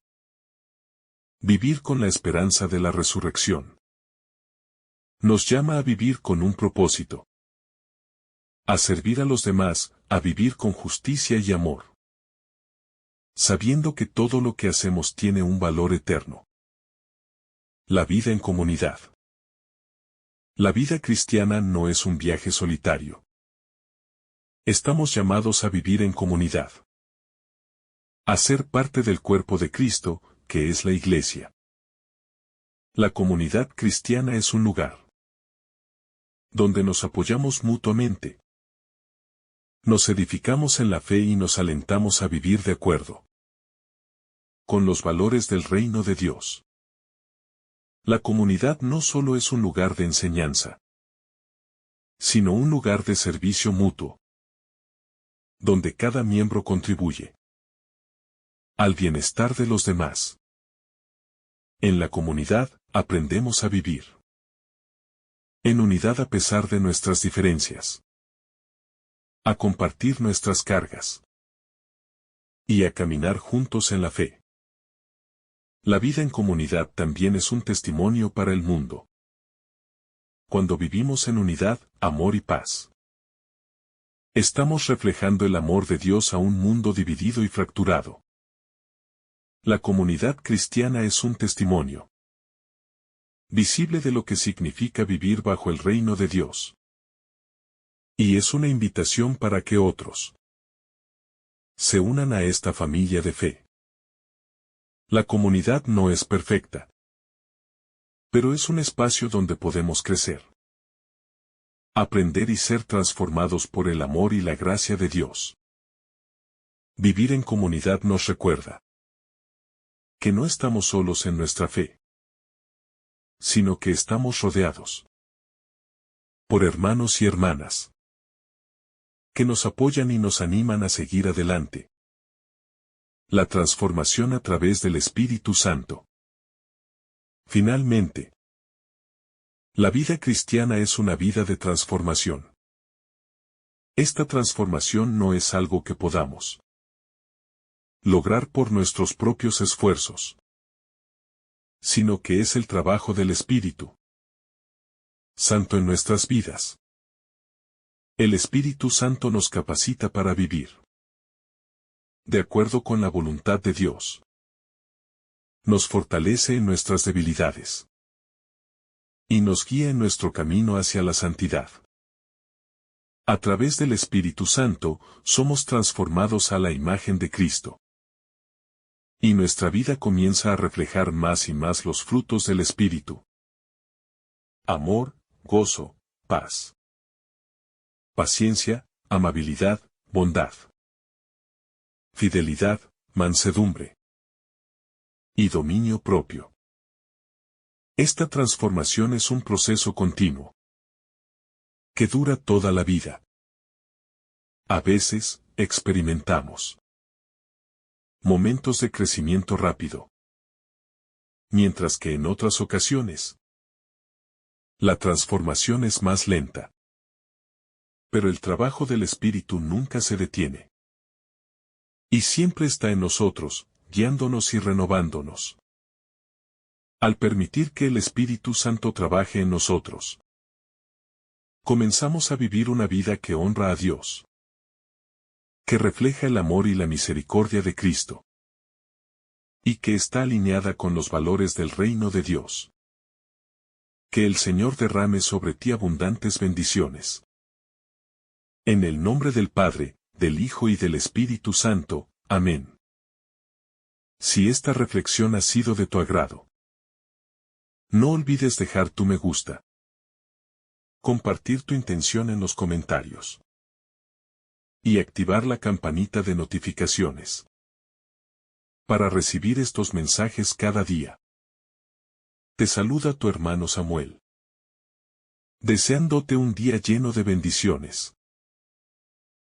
Vivir con la esperanza de la resurrección nos llama a vivir con un propósito, a servir a los demás, a vivir con justicia y amor, sabiendo que todo lo que hacemos tiene un valor eterno. La vida en comunidad. La vida cristiana no es un viaje solitario. Estamos llamados a vivir en comunidad, a ser parte del cuerpo de Cristo, que es la Iglesia. La comunidad cristiana es un lugar donde nos apoyamos mutuamente, nos edificamos en la fe y nos alentamos a vivir de acuerdo con los valores del reino de Dios. La comunidad no solo es un lugar de enseñanza, sino un lugar de servicio mutuo, donde cada miembro contribuye al bienestar de los demás. En la comunidad, aprendemos a vivir en unidad a pesar de nuestras diferencias, a compartir nuestras cargas y a caminar juntos en la fe. La vida en comunidad también es un testimonio para el mundo. Cuando vivimos en unidad, amor y paz, estamos reflejando el amor de Dios a un mundo dividido y fracturado. La comunidad cristiana es un testimonio visible de lo que significa vivir bajo el reino de Dios. Y es una invitación para que otros se unan a esta familia de fe. La comunidad no es perfecta, pero es un espacio donde podemos crecer, aprender y ser transformados por el amor y la gracia de Dios. Vivir en comunidad nos recuerda que no estamos solos en nuestra fe, sino que estamos rodeados por hermanos y hermanas que nos apoyan y nos animan a seguir adelante. La transformación a través del Espíritu Santo. Finalmente, la vida cristiana es una vida de transformación. Esta transformación no es algo que podamos lograr por nuestros propios esfuerzos, sino que es el trabajo del Espíritu Santo en nuestras vidas. El Espíritu Santo nos capacita para vivir de acuerdo con la voluntad de Dios. Nos fortalece en nuestras debilidades y nos guía en nuestro camino hacia la santidad. A través del Espíritu Santo, somos transformados a la imagen de Cristo. Y nuestra vida comienza a reflejar más y más los frutos del Espíritu. Amor, gozo, paz, paciencia, amabilidad, bondad, fidelidad, mansedumbre y dominio propio. Esta transformación es un proceso continuo que dura toda la vida. A veces, experimentamos momentos de crecimiento rápido, mientras que en otras ocasiones, la transformación es más lenta. Pero el trabajo del Espíritu nunca se detiene. Y siempre está en nosotros, guiándonos y renovándonos. Al permitir que el Espíritu Santo trabaje en nosotros, comenzamos a vivir una vida que honra a Dios, que refleja el amor y la misericordia de Cristo, y que está alineada con los valores del reino de Dios. Que el Señor derrame sobre ti abundantes bendiciones. En el nombre del Padre, del Hijo y del Espíritu Santo. Amén. Si esta reflexión ha sido de tu agrado, No olvides dejar tu me gusta. Compartir tu intención en los comentarios. Y activar la campanita de notificaciones. Para recibir estos mensajes cada día. Te saluda tu hermano Samuel. Deseándote un día lleno de bendiciones.